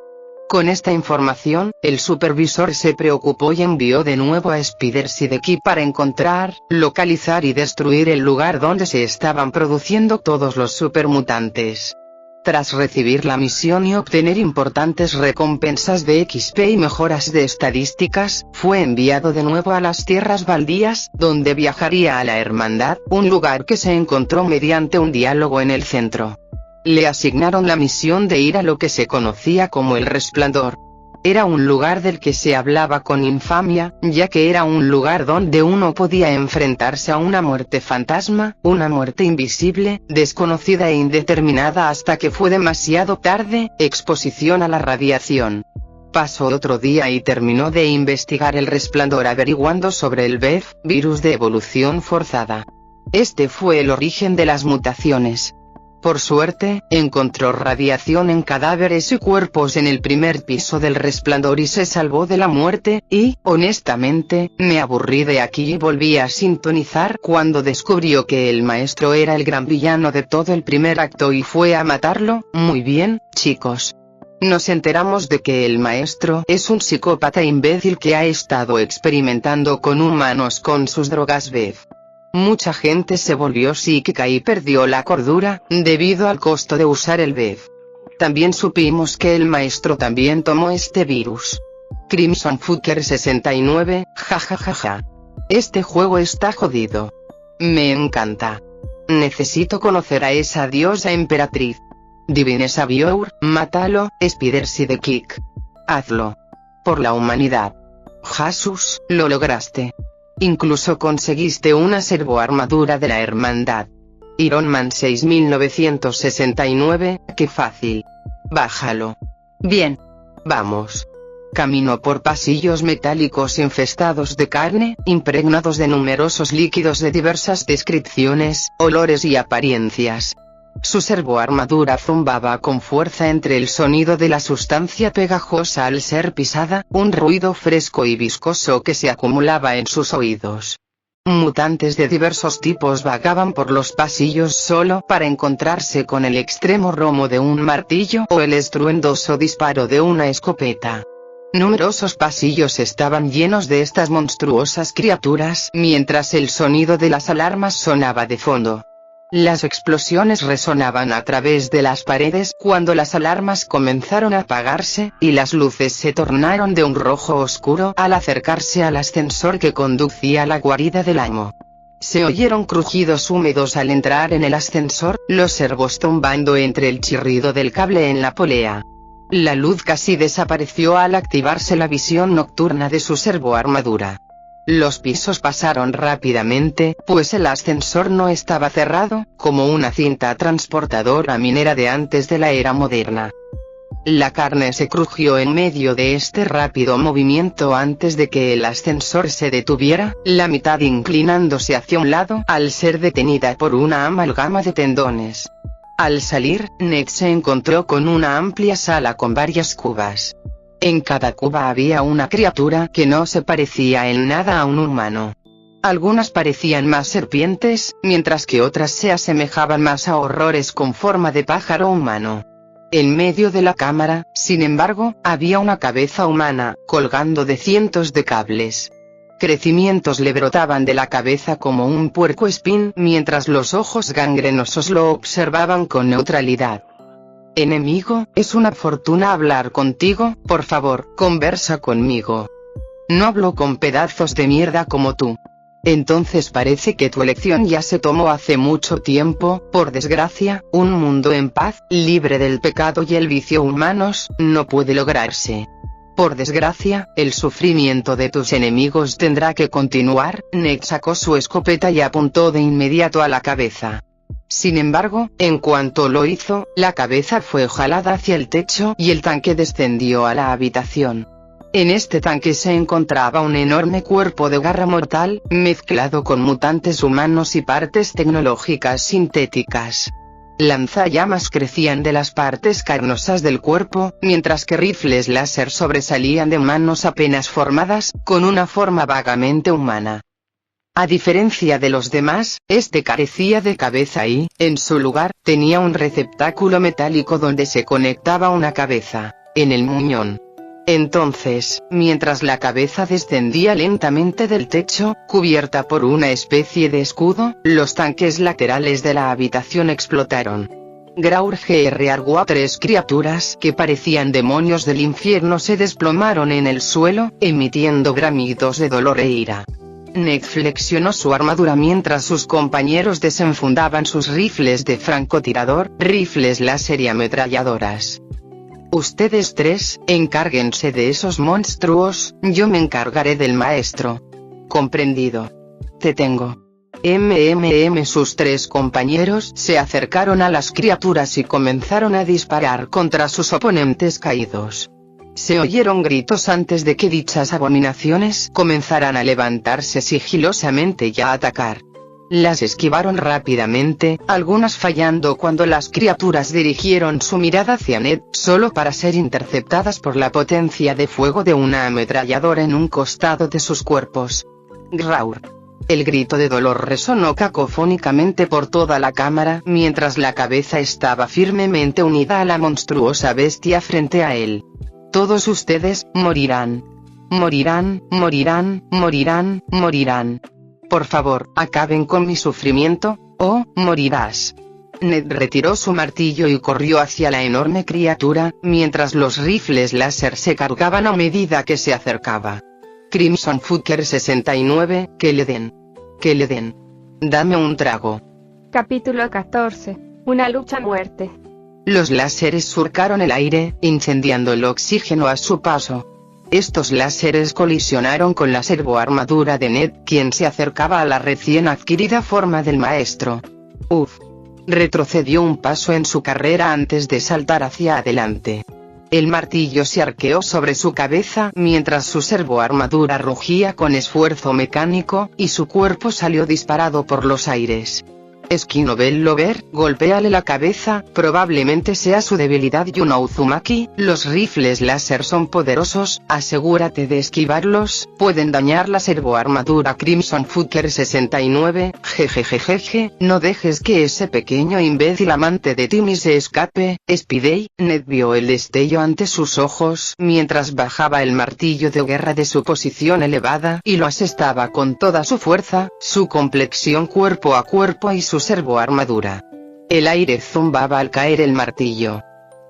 Speaker 3: Con esta información, el supervisor se preocupó y envió de nuevo a Spider Sidekick para encontrar, localizar y destruir el lugar donde se estaban produciendo todos los supermutantes. Tras recibir la misión y obtener importantes recompensas de XP y mejoras de estadísticas, fue enviado de nuevo a las tierras baldías, donde viajaría a la Hermandad, un lugar que se encontró mediante un diálogo en el centro. Le asignaron la misión de ir a lo que se conocía como el Resplandor. Era un lugar del que se hablaba con infamia, ya que era un lugar donde uno podía enfrentarse a una muerte fantasma, una muerte invisible, desconocida e indeterminada hasta que fue demasiado tarde, exposición a la radiación. Pasó otro día y terminó de investigar el Resplandor averiguando sobre el VEF, virus de evolución forzada. Este fue el origen de las mutaciones. Por suerte, encontró radiación en cadáveres y cuerpos en el primer piso del Resplandor y se salvó de la muerte, y, honestamente, me aburrí de aquí y volví a sintonizar cuando descubrió que el maestro era el gran villano de todo el primer acto y fue a matarlo. Muy bien, chicos. Nos enteramos de que el maestro es un psicópata imbécil que ha estado experimentando con humanos con sus drogas BEV. Mucha gente se volvió psíquica y perdió la cordura, debido al costo de usar el BEV. También supimos que el maestro también tomó este virus. Crimson Fucker 69, jajajaja. Este juego está jodido. Me encanta. Necesito conocer a esa diosa emperatriz. Divine Savior, mátalo, Spider Sidekick. Hazlo. Por la humanidad. Jesús, lo lograste. Incluso conseguiste una servoarmadura de la hermandad. Iron Man 6969, qué fácil. Bájalo. Bien. Vamos. Camino por pasillos metálicos infestados de carne, impregnados de numerosos líquidos de diversas descripciones, olores y apariencias. Su servoarmadura zumbaba con fuerza entre el sonido de la sustancia pegajosa al ser pisada, un ruido fresco y viscoso que se acumulaba en sus oídos. Mutantes de diversos tipos vagaban por los pasillos solo para encontrarse con el extremo romo de un martillo o el estruendoso disparo de una escopeta. Numerosos pasillos estaban llenos de estas monstruosas criaturas mientras el sonido de las alarmas sonaba de fondo. Las explosiones resonaban a través de las paredes cuando las alarmas comenzaron a apagarse, y las luces se tornaron de un rojo oscuro al acercarse al ascensor que conducía a la guarida del amo. Se oyeron crujidos húmedos al entrar en el ascensor, los servos tumbando entre el chirrido del cable en la polea. La luz casi desapareció al activarse la visión nocturna de su servoarmadura. Los pisos pasaron rápidamente, pues el ascensor no estaba cerrado, como una cinta transportadora minera de antes de la era moderna. La carne se crujió en medio de este rápido movimiento antes de que el ascensor se detuviera, la mitad inclinándose hacia un lado al ser detenida por una amalgama de tendones. Al salir, Ned se encontró con una amplia sala con varias cubas. En cada cuba había una criatura que no se parecía en nada a un humano. Algunas parecían más serpientes, mientras que otras se asemejaban más a horrores con forma de pájaro humano. En medio de la cámara, sin embargo, había una cabeza humana, colgando de cientos de cables. Crecimientos le brotaban de la cabeza como un puercoespín, mientras los ojos gangrenosos lo observaban con neutralidad. Enemigo, es una fortuna hablar contigo, por favor, conversa conmigo. No hablo con pedazos de mierda como tú. Entonces parece que tu elección ya se tomó hace mucho tiempo, por desgracia, un mundo en paz, libre del pecado y el vicio humanos, no puede lograrse. Por desgracia, el sufrimiento de tus enemigos tendrá que continuar. Ned sacó su escopeta y apuntó de inmediato a la cabeza. Sin embargo, en cuanto lo hizo, la cabeza fue jalada hacia el techo y el tanque descendió a la habitación. En este tanque se encontraba un enorme cuerpo de garra mortal, mezclado con mutantes humanos y partes tecnológicas sintéticas. Lanzallamas crecían de las partes carnosas del cuerpo, mientras que rifles láser sobresalían de manos apenas formadas, con una forma vagamente humana. A diferencia de los demás, este carecía de cabeza y, en su lugar, tenía un receptáculo metálico donde se conectaba una cabeza, en el muñón. Entonces, mientras la cabeza descendía lentamente del techo, cubierta por una especie de escudo, los tanques laterales de la habitación explotaron. Graur Gr arguó a 3 criaturas que parecían demonios del infierno se desplomaron en el suelo, emitiendo bramidos de dolor e ira. Ned flexionó su armadura mientras sus compañeros desenfundaban sus rifles de francotirador, rifles láser y ametralladoras. Ustedes 3, encárguense de esos monstruos, yo me encargaré del maestro. Comprendido. Te tengo. Sus 3 compañeros se acercaron a las criaturas y comenzaron a disparar contra sus oponentes caídos. Se oyeron gritos antes de que dichas abominaciones comenzaran a levantarse sigilosamente y a atacar. Las esquivaron rápidamente, algunas fallando cuando las criaturas dirigieron su mirada hacia Ned, solo para ser interceptadas por la potencia de fuego de una ametralladora en un costado de sus cuerpos. Graur. El grito de dolor resonó cacofónicamente por toda la cámara, mientras la cabeza estaba firmemente unida a la monstruosa bestia frente a él. Todos ustedes, morirán. Morirán, morirán, morirán, morirán. Por favor, acaben con mi sufrimiento, o morirás. Ned retiró su martillo y corrió hacia la enorme criatura, mientras los rifles láser se cargaban a medida que se acercaba. Crimson Fucker 69, que le den. Que le den. Dame un trago.
Speaker 2: Capítulo 14. Una lucha a muerte.
Speaker 3: Los láseres surcaron el aire, incendiando el oxígeno a su paso. Estos láseres colisionaron con la servoarmadura de Ned, quien se acercaba a la recién adquirida forma del maestro. Uf. Retrocedió un paso en su carrera antes de saltar hacia adelante. El martillo se arqueó sobre su cabeza mientras su servoarmadura rugía con esfuerzo mecánico, y su cuerpo salió disparado por los aires. Skinobel Lover, golpéale la cabeza, probablemente sea su debilidad. Yuno Uzumaki, los rifles láser son poderosos, asegúrate de esquivarlos, pueden dañar la servoarmadura. Crimson Fucker 69, jejejejeje, no dejes que ese pequeño imbécil amante de Timmy se escape. Spidey. Ned vio el destello ante sus ojos mientras bajaba el martillo de guerra de su posición elevada y lo asestaba con toda su fuerza, su complexión cuerpo a cuerpo y su servoarmadura. El aire zumbaba al caer el martillo.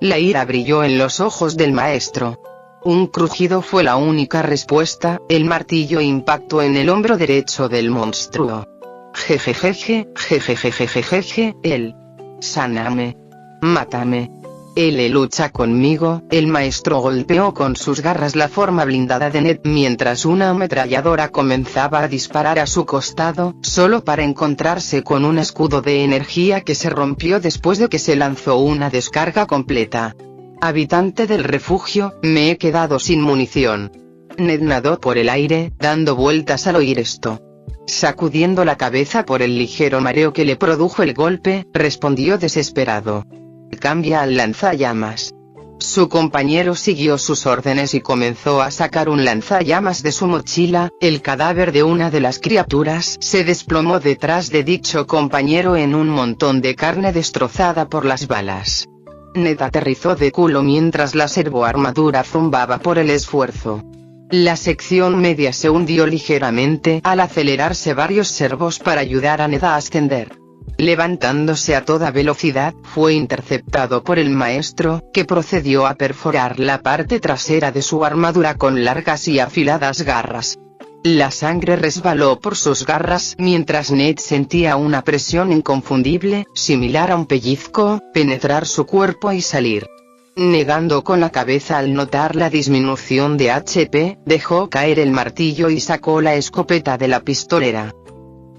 Speaker 3: La ira brilló en los ojos del maestro. Un crujido fue la única respuesta, el martillo impactó en el hombro derecho del monstruo. Jejejeje, jejejejejeje, él. Sáname. Mátame. Él lucha conmigo. El maestro golpeó con sus garras la forma blindada de Ned mientras una ametralladora comenzaba a disparar a su costado, solo para encontrarse con un escudo de energía que se rompió después de que se lanzó una descarga completa. Habitante del refugio, me he quedado sin munición. Ned nadó por el aire, dando vueltas al oír esto. Sacudiendo la cabeza por el ligero mareo que le produjo el golpe, respondió desesperado. Cambia al lanzallamas. Su compañero siguió sus órdenes y comenzó a sacar un lanzallamas de su mochila. El cadáver de una de las criaturas se desplomó detrás de dicho compañero en un montón de carne destrozada por las balas. Ned aterrizó de culo mientras la servoarmadura zumbaba por el esfuerzo. La sección media se hundió ligeramente al acelerarse varios servos para ayudar a Ned a ascender. Levantándose a toda velocidad, fue interceptado por el maestro, que procedió a perforar la parte trasera de su armadura con largas y afiladas garras. La sangre resbaló por sus garras mientras Ned sentía una presión inconfundible, similar a un pellizco, penetrar su cuerpo y salir. Negando con la cabeza al notar la disminución de HP, dejó caer el martillo y sacó la escopeta de la pistolera.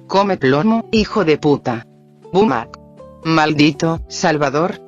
Speaker 3: Come plomo, hijo de puta. Bumak. Maldito, Salvador,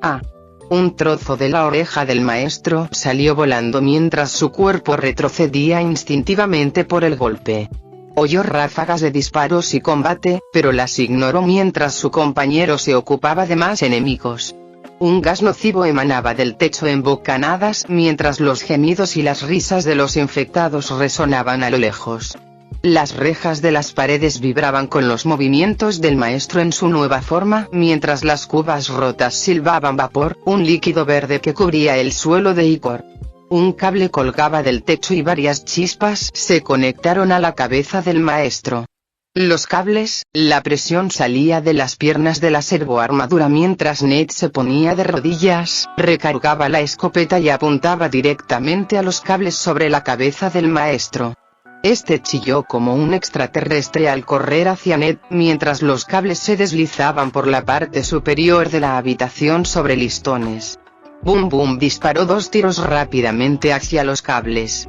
Speaker 3: Un trozo de la oreja del maestro salió volando mientras su cuerpo retrocedía instintivamente por el golpe. Oyó ráfagas de disparos y combate, pero las ignoró mientras su compañero se ocupaba de más enemigos. Un gas nocivo emanaba del techo en bocanadas mientras los gemidos y las risas de los infectados resonaban a lo lejos. Las rejas de las paredes vibraban con los movimientos del maestro en su nueva forma mientras las cubas rotas silbaban vapor, un líquido verde que cubría el suelo de Icor. Un cable colgaba del techo y varias chispas se conectaron a la cabeza del maestro. Los cables, la presión salía de las piernas de la servoarmadura mientras Ned se ponía de rodillas, recargaba la escopeta y apuntaba directamente a los cables sobre la cabeza del maestro. Este chilló como un extraterrestre al correr hacia Ned, mientras los cables se deslizaban por la parte superior de la habitación sobre listones. Boom Boom disparó 2 tiros rápidamente hacia los cables.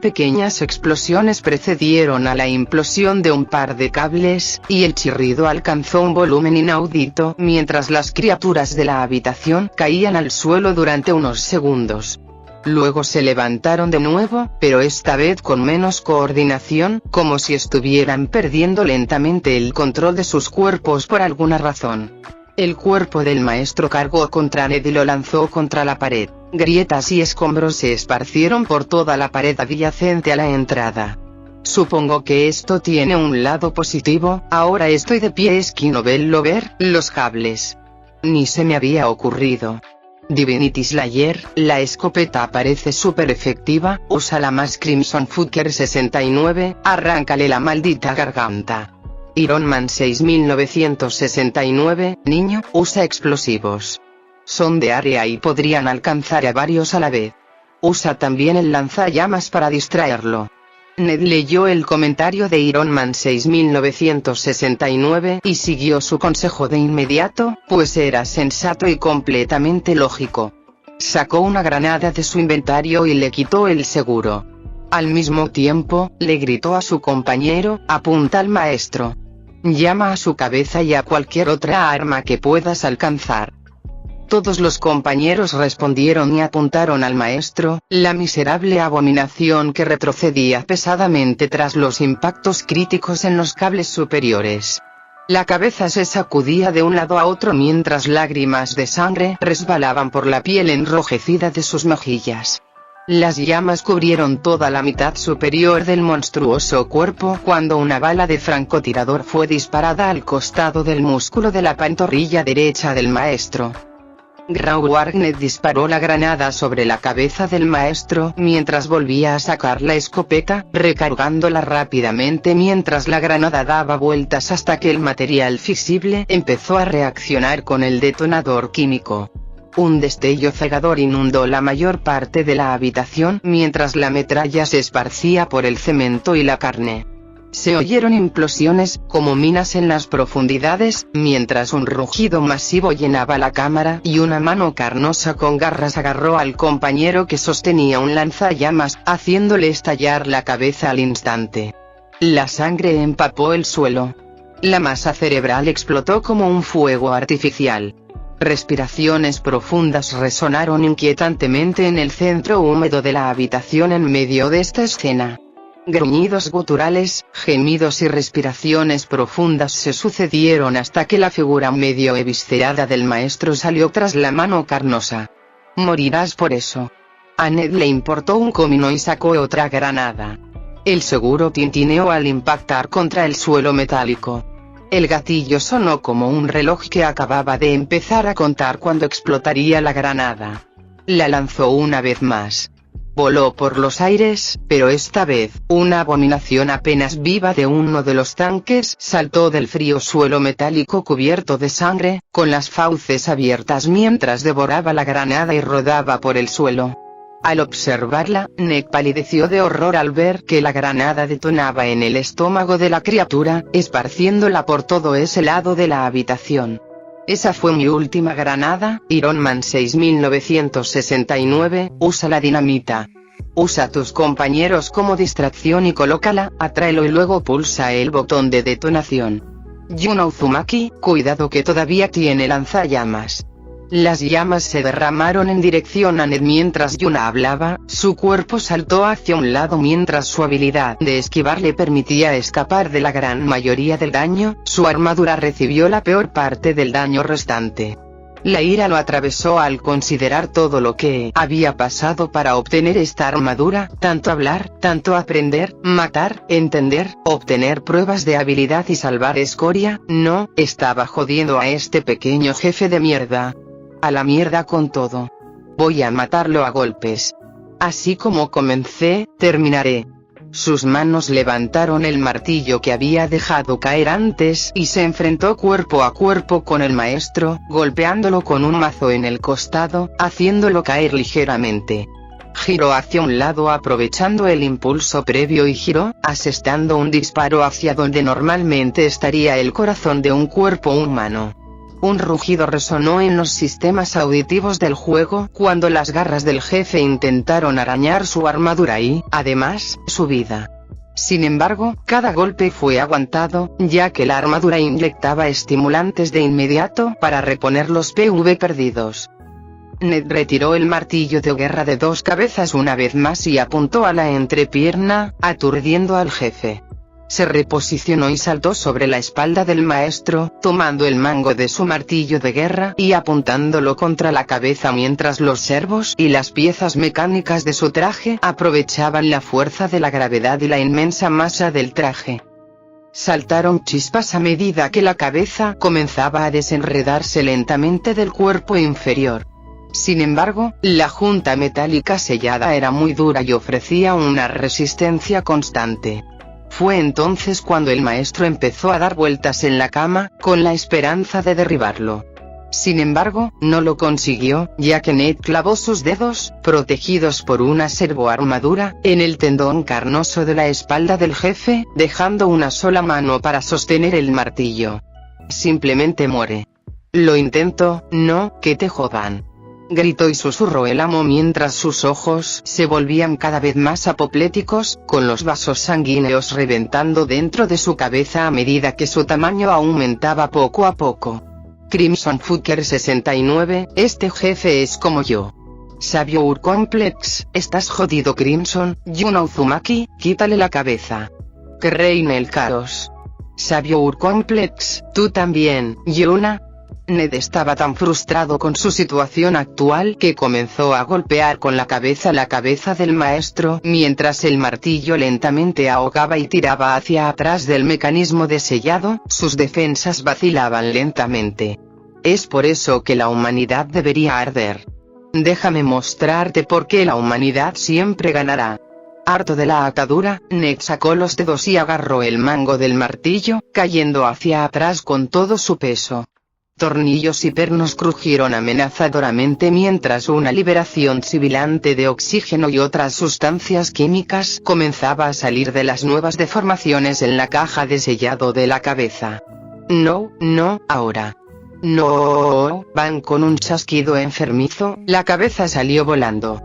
Speaker 3: Pequeñas explosiones precedieron a la implosión de un par de cables, y el chirrido alcanzó un volumen inaudito mientras las criaturas de la habitación caían al suelo durante unos segundos. Luego se levantaron de nuevo, pero esta vez con menos coordinación, como si estuvieran perdiendo lentamente el control de sus cuerpos por alguna razón. El cuerpo del maestro cargó contra Ned y lo lanzó contra la pared. Grietas y escombros se esparcieron por toda la pared adyacente a la entrada. Supongo que esto tiene un lado positivo, ahora estoy de pie esquino verlo ver, los cables. Ni se me había ocurrido. Divinity Slayer, la escopeta parece súper efectiva, usa la más Crimson Fucker 69, arráncale la maldita garganta. Iron Man 6969, niño, usa explosivos. Son de área y podrían alcanzar a varios a la vez. Usa también el lanzallamas para distraerlo. Ned leyó el comentario de Iron Man 6969 y siguió su consejo de inmediato, pues era sensato y completamente lógico. Sacó una granada de su inventario y le quitó el seguro. Al mismo tiempo, le gritó a su compañero, apunta al maestro. Llama a su cabeza y a cualquier otra arma que puedas alcanzar. Todos los compañeros respondieron y apuntaron al maestro, la miserable abominación que retrocedía pesadamente tras los impactos críticos en los cables superiores. La cabeza se sacudía de un lado a otro mientras lágrimas de sangre resbalaban por la piel enrojecida de sus mejillas. Las llamas cubrieron toda la mitad superior del monstruoso cuerpo cuando una bala de francotirador fue disparada al costado del músculo de la pantorrilla derecha del maestro. Grauwarnet disparó la granada sobre la cabeza del maestro mientras volvía a sacar la escopeta, recargándola rápidamente mientras la granada daba vueltas hasta que el material fisible empezó a reaccionar con el detonador químico. Un destello cegador inundó la mayor parte de la habitación mientras la metralla se esparcía por el cemento y la carne. Se oyeron implosiones, como minas en las profundidades, mientras un rugido masivo llenaba la cámara y una mano carnosa con garras agarró al compañero que sostenía un lanzallamas, haciéndole estallar la cabeza al instante. La sangre empapó el suelo. La masa cerebral explotó como un fuego artificial. Respiraciones profundas resonaron inquietantemente en el centro húmedo de la habitación en medio de esta escena. Gruñidos guturales, gemidos y respiraciones profundas se sucedieron hasta que la figura medio eviscerada del maestro salió tras la mano carnosa. Morirás por eso. A Ned le importó un comino y sacó otra granada. El seguro tintineó al impactar contra el suelo metálico. El gatillo sonó como un reloj que acababa de empezar a contar cuando explotaría la granada. La lanzó una vez más. Voló por los aires, pero esta vez, una abominación apenas viva de uno de los tanques saltó del frío suelo metálico cubierto de sangre, con las fauces abiertas mientras devoraba la granada y rodaba por el suelo. Al observarla, Ned palideció de horror al ver que la granada detonaba en el estómago de la criatura, esparciéndola por todo ese lado de la habitación. Esa fue mi última granada, Iron Man 6969, usa la dinamita. Usa a tus compañeros como distracción y colócala, atráelo y luego pulsa el botón de detonación. Juno Uzumaki, cuidado que todavía tiene lanzallamas. Las llamas se derramaron en dirección a Ned mientras Yuna hablaba, su cuerpo saltó hacia un lado mientras su habilidad de esquivar le permitía escapar de la gran mayoría del daño, su armadura recibió la peor parte del daño restante. La ira lo atravesó al considerar todo lo que había pasado para obtener esta armadura, tanto hablar, tanto aprender, matar, entender, obtener pruebas de habilidad y salvar escoria, no, estaba jodiendo a este pequeño jefe de mierda. A la mierda con todo. Voy a matarlo a golpes. Así como comencé, terminaré. Sus manos levantaron el martillo que había dejado caer antes y se enfrentó cuerpo a cuerpo con el maestro, golpeándolo con un mazo en el costado, haciéndolo caer ligeramente. Giró hacia un lado aprovechando el impulso previo y giró, asestando un disparo hacia donde normalmente estaría el corazón de un cuerpo humano. Un rugido resonó en los sistemas auditivos del juego cuando las garras del jefe intentaron arañar su armadura y, además, su vida. Sin embargo, cada golpe fue aguantado, ya que la armadura inyectaba estimulantes de inmediato para reponer los PV perdidos. Ned retiró el martillo de guerra de 2 cabezas una vez más y apuntó a la entrepierna, aturdiendo al jefe. Se reposicionó y saltó sobre la espalda del maestro, tomando el mango de su martillo de guerra y apuntándolo contra la cabeza mientras los servos y las piezas mecánicas de su traje aprovechaban la fuerza de la gravedad y la inmensa masa del traje. Saltaron chispas a medida que la cabeza comenzaba a desenredarse lentamente del cuerpo inferior. Sin embargo, la junta metálica sellada era muy dura y ofrecía una resistencia constante. Fue entonces cuando el maestro empezó a dar vueltas en la cama, con la esperanza de derribarlo. Sin embargo, no lo consiguió, ya que Ned clavó sus dedos, protegidos por una servoarmadura, en el tendón carnoso de la espalda del jefe, dejando una sola mano para sostener el martillo. Simplemente muere. Lo intento, no, que te jodan. Gritó y susurró el amo mientras sus ojos se volvían cada vez más apopléticos, con los vasos sanguíneos reventando dentro de su cabeza a medida que su tamaño aumentaba poco a poco. Crimson Fucker 69, este jefe es como yo. Sabio Urcomplex, estás jodido Crimson, Yuna Uzumaki, quítale la cabeza. Que reine el caos. Sabio Urcomplex, tú también, Yuna. Ned estaba tan frustrado con su situación actual que comenzó a golpear con la cabeza del maestro mientras el martillo lentamente ahogaba y tiraba hacia atrás del mecanismo de sellado, sus defensas vacilaban lentamente. Es por eso que la humanidad debería arder. Déjame mostrarte por qué la humanidad siempre ganará. Harto de la atadura, Ned sacó los dedos y agarró el mango del martillo, cayendo hacia atrás con todo su peso. Tornillos y pernos crujieron amenazadoramente mientras una liberación sibilante de oxígeno y otras sustancias químicas comenzaba a salir de las nuevas deformaciones en la caja de sellado de la cabeza. No, no, ahora. No, van con un chasquido enfermizo, la cabeza salió volando.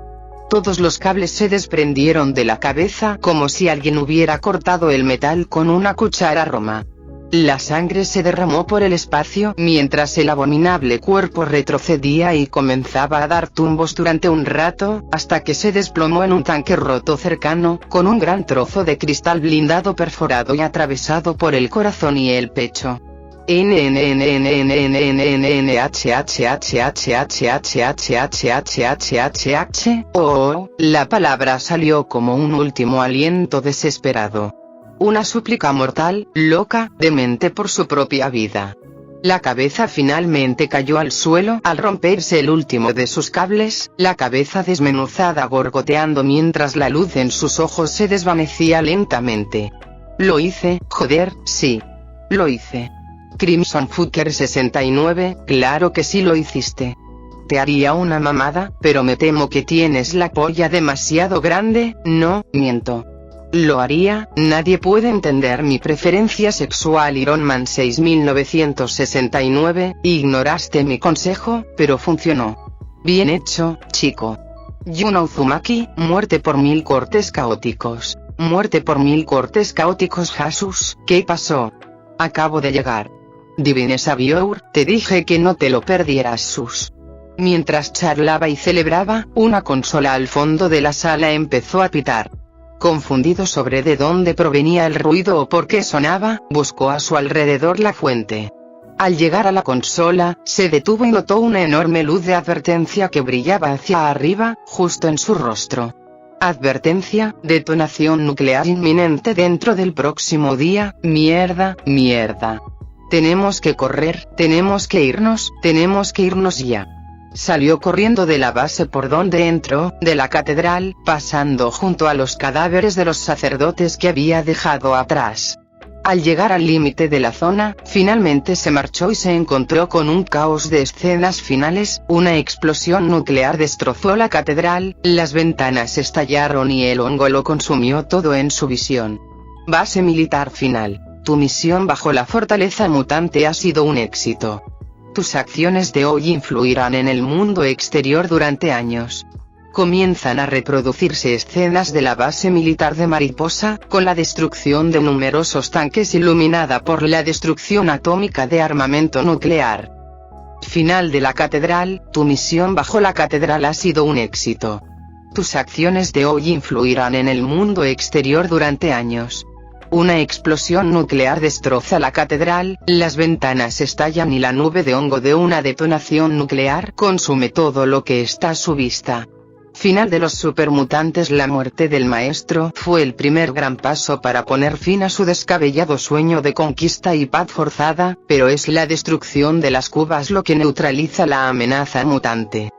Speaker 3: Todos los cables se desprendieron de la cabeza como si alguien hubiera cortado el metal con una cuchara roma. La sangre se derramó por el espacio mientras el abominable cuerpo retrocedía y comenzaba a dar tumbos durante un rato, hasta que se desplomó en un tanque roto cercano, con un gran trozo de cristal blindado perforado y atravesado por el corazón y el pecho. Oh, la palabra salió como un último aliento desesperado. Una súplica mortal, loca, demente por su propia vida. La cabeza finalmente cayó al suelo al romperse el último de sus cables, la cabeza desmenuzada gorgoteando mientras la luz en sus ojos se desvanecía lentamente. Lo hice, joder, sí. Lo hice. Crimson Fucker 69, claro que sí lo hiciste. Te haría una mamada, pero me temo que tienes la polla demasiado grande, no, miento. Lo haría, nadie puede entender mi preferencia sexual. Iron Man 6969, ignoraste mi consejo, pero funcionó. Bien hecho, chico. Yuna Uzumaki, muerte por 1000 cortes caóticos. Muerte por 1000 cortes caóticos. Jasus, ¿qué pasó? Acabo de llegar. Divine Savior, te dije que no te lo perdieras. Sus. Mientras charlaba y celebraba, una consola al fondo de la sala empezó a pitar. Confundido sobre de dónde provenía el ruido o por qué sonaba, buscó a su alrededor la fuente. Al llegar a la consola, se detuvo y notó una enorme luz de advertencia que brillaba hacia arriba, justo en su rostro. Advertencia, detonación nuclear inminente dentro del próximo día, mierda, mierda. Tenemos que correr, tenemos que irnos ya. Salió corriendo de la base por donde entró, de la catedral, pasando junto a los cadáveres de los sacerdotes que había dejado atrás. Al llegar al límite de la zona, finalmente se marchó y se encontró con un caos de escenas finales. Una explosión nuclear destrozó la catedral, las ventanas estallaron y el hongo lo consumió todo en su visión. Base militar final. Tu misión bajo la fortaleza mutante ha sido un éxito. Tus acciones de hoy influirán en el mundo exterior durante años. Comienzan a reproducirse escenas de la base militar de Mariposa, con la destrucción de numerosos tanques iluminada por la destrucción atómica de armamento nuclear. Final de la catedral. Tu misión bajo la catedral ha sido un éxito. Tus acciones de hoy influirán en el mundo exterior durante años. Una explosión nuclear destroza la catedral, las ventanas estallan y la nube de hongo de una detonación nuclear consume todo lo que está a su vista. Final de los supermutantes. La muerte del maestro fue el primer gran paso para poner fin a su descabellado sueño de conquista y paz forzada, pero es la destrucción de las cubas lo que neutraliza la amenaza mutante.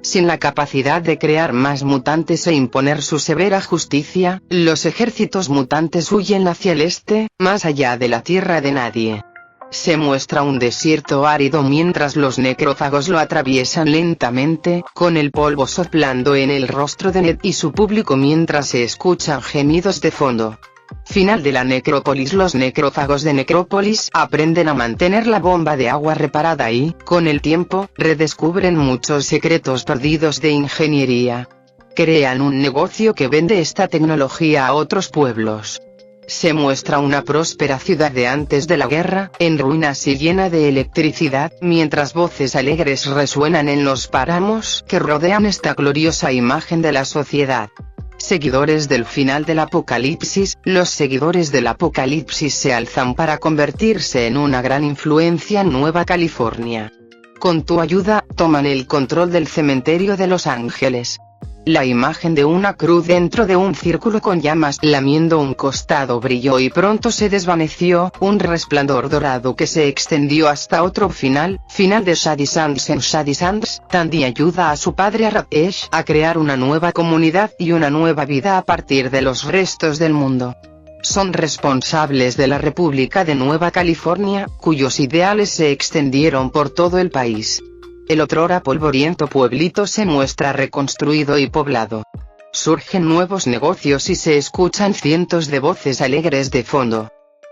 Speaker 3: Sin la capacidad de crear más mutantes e imponer su severa justicia, los ejércitos mutantes huyen hacia el este, más allá de la tierra de nadie. Se muestra un desierto árido mientras los necrófagos lo atraviesan lentamente, con el polvo soplando en el rostro de Ned y su público mientras se escuchan gemidos de fondo. Final de la necrópolis. Los necrófagos de Necrópolis aprenden a mantener la bomba de agua reparada y, con el tiempo, redescubren muchos secretos perdidos de ingeniería. Crean un negocio que vende esta tecnología a otros pueblos. Se muestra una próspera ciudad de antes de la guerra, en ruinas y llena de electricidad, mientras voces alegres resuenan en los páramos que rodean esta gloriosa imagen de la sociedad. Seguidores del final del apocalipsis. Los seguidores del apocalipsis se alzan para convertirse en una gran influencia en Nueva California. Con tu ayuda, toman el control del cementerio de Los Ángeles. La imagen de una cruz dentro de un círculo con llamas lamiendo un costado brilló y pronto se desvaneció, un resplandor dorado que se extendió hasta otro final de Shady Sands. En Shady Sands, Tandy ayuda a su padre Ratesh a crear una nueva comunidad y una nueva vida a partir de los restos del mundo. Son responsables de la República de Nueva California, cuyos ideales se extendieron por todo el país. El otrora polvoriento pueblito se muestra reconstruido y poblado. Surgen nuevos negocios y se escuchan cientos de voces alegres de fondo.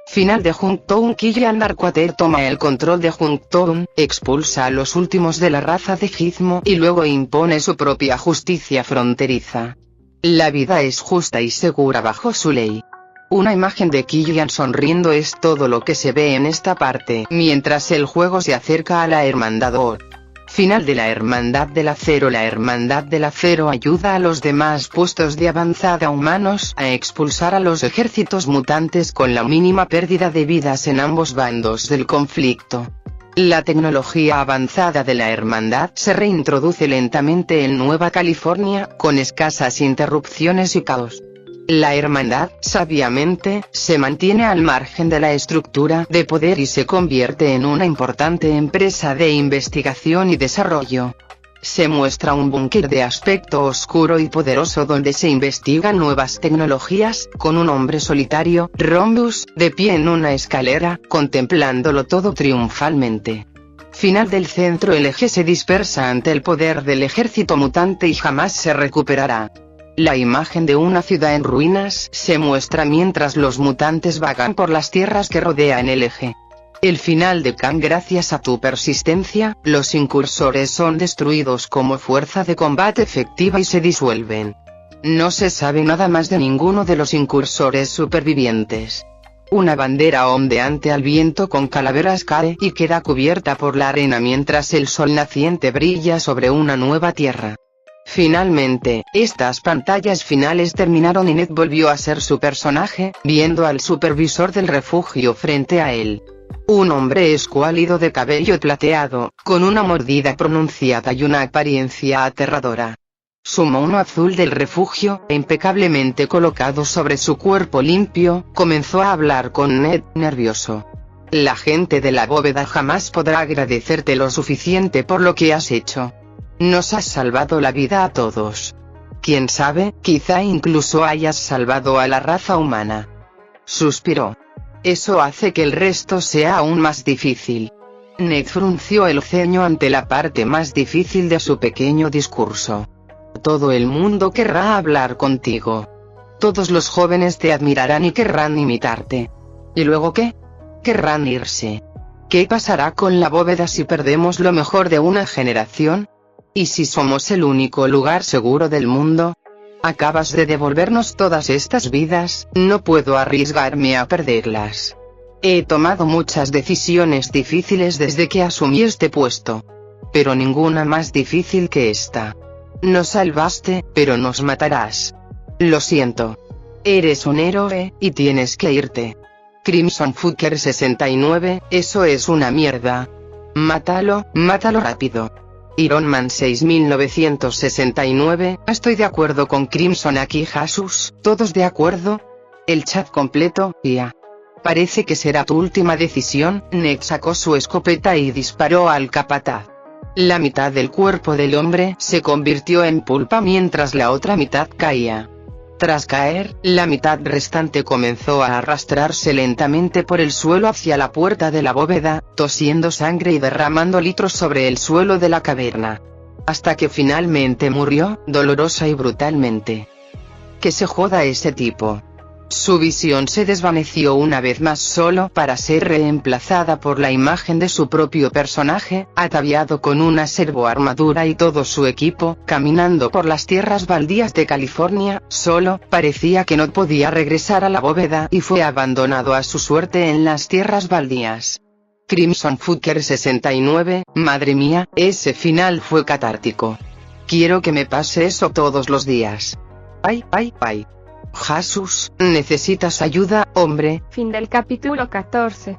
Speaker 3: Final de Junktown. Killian Darkwater toma el control de Junktown, expulsa a los últimos de la raza de Gizmo y luego impone su propia justicia fronteriza. La vida es justa y segura bajo su ley. Una imagen de Killian sonriendo es todo lo que se ve en esta parte mientras el juego se acerca a la Hermandad Or. Final de la Hermandad del Acero. La Hermandad del Acero ayuda a los demás puestos de avanzada humanos a expulsar a los ejércitos mutantes con la mínima pérdida de vidas en ambos bandos del conflicto. La tecnología avanzada de la Hermandad se reintroduce lentamente en Nueva California, con escasas interrupciones y caos. La Hermandad, sabiamente, se mantiene al margen de la estructura de poder y se convierte en una importante empresa de investigación y desarrollo. Se muestra un búnker de aspecto oscuro y poderoso donde se investigan nuevas tecnologías, con un hombre solitario, Rhombus, de pie en una escalera, contemplándolo todo triunfalmente. Final del centro. El eje se dispersa ante el poder del ejército mutante y jamás se recuperará. La imagen de una ciudad en ruinas se muestra mientras los mutantes vagan por las tierras que rodean el eje. El final de Khan. Gracias a tu persistencia, los incursores son destruidos como fuerza de combate efectiva y se disuelven. No se sabe nada más de ninguno de los incursores supervivientes. Una bandera ondeante al viento con calaveras cae y queda cubierta por la arena mientras el sol naciente brilla sobre una nueva tierra. Finalmente, estas pantallas finales terminaron y Ned volvió a ser su personaje, viendo al supervisor del refugio frente a él. Un hombre escuálido de cabello plateado, con una mordida pronunciada y una apariencia aterradora. Su mono azul del refugio, impecablemente colocado sobre su cuerpo limpio, comenzó a hablar con Ned, nervioso. La gente de la bóveda jamás podrá agradecerte lo suficiente por lo que has hecho. Nos has salvado la vida a todos. Quién sabe, quizá incluso hayas salvado a la raza humana. Suspiró. Eso hace que el resto sea aún más difícil. Ned frunció el ceño ante la parte más difícil de su pequeño discurso. Todo el mundo querrá hablar contigo. Todos los jóvenes te admirarán y querrán imitarte. ¿Y luego qué? Querrán irse. ¿Qué pasará con la bóveda si perdemos lo mejor de una generación? ¿Y si somos el único lugar seguro del mundo? Acabas de devolvernos todas estas vidas, no puedo arriesgarme a perderlas. He tomado muchas decisiones difíciles desde que asumí este puesto. pero ninguna más difícil que esta. Nos salvaste, pero nos matarás. Lo siento. Eres un héroe, y tienes que irte. Crimson Fucker 69, eso es una mierda. Mátalo, mátalo rápido. Iron Man 6969, estoy de acuerdo con Crimson aquí Jesús, ¿todos de acuerdo? El chat completo, ya. Parece que será tu última decisión. Ned sacó su escopeta y disparó al capataz. La mitad del cuerpo del hombre se convirtió en pulpa mientras la otra mitad caía. Tras caer, la mitad restante comenzó a arrastrarse lentamente por el suelo hacia la puerta de la bóveda, tosiendo sangre y derramando litros sobre el suelo de la caverna. Hasta que finalmente murió, dolorosa y brutalmente. Que se joda ese tipo. Su visión se desvaneció una vez más solo para ser reemplazada por la imagen de su propio personaje, ataviado con una servoarmadura y todo su equipo, caminando por las tierras baldías de California. Solo parecía que no podía regresar a la bóveda y fue abandonado a su suerte en las tierras baldías. Crimson Fucker 69, madre mía, ese final fue catártico. Quiero que me pase eso todos los días. Ay, ay, ay. Jesús, ¿necesitas ayuda, hombre?
Speaker 2: Fin del capítulo 14.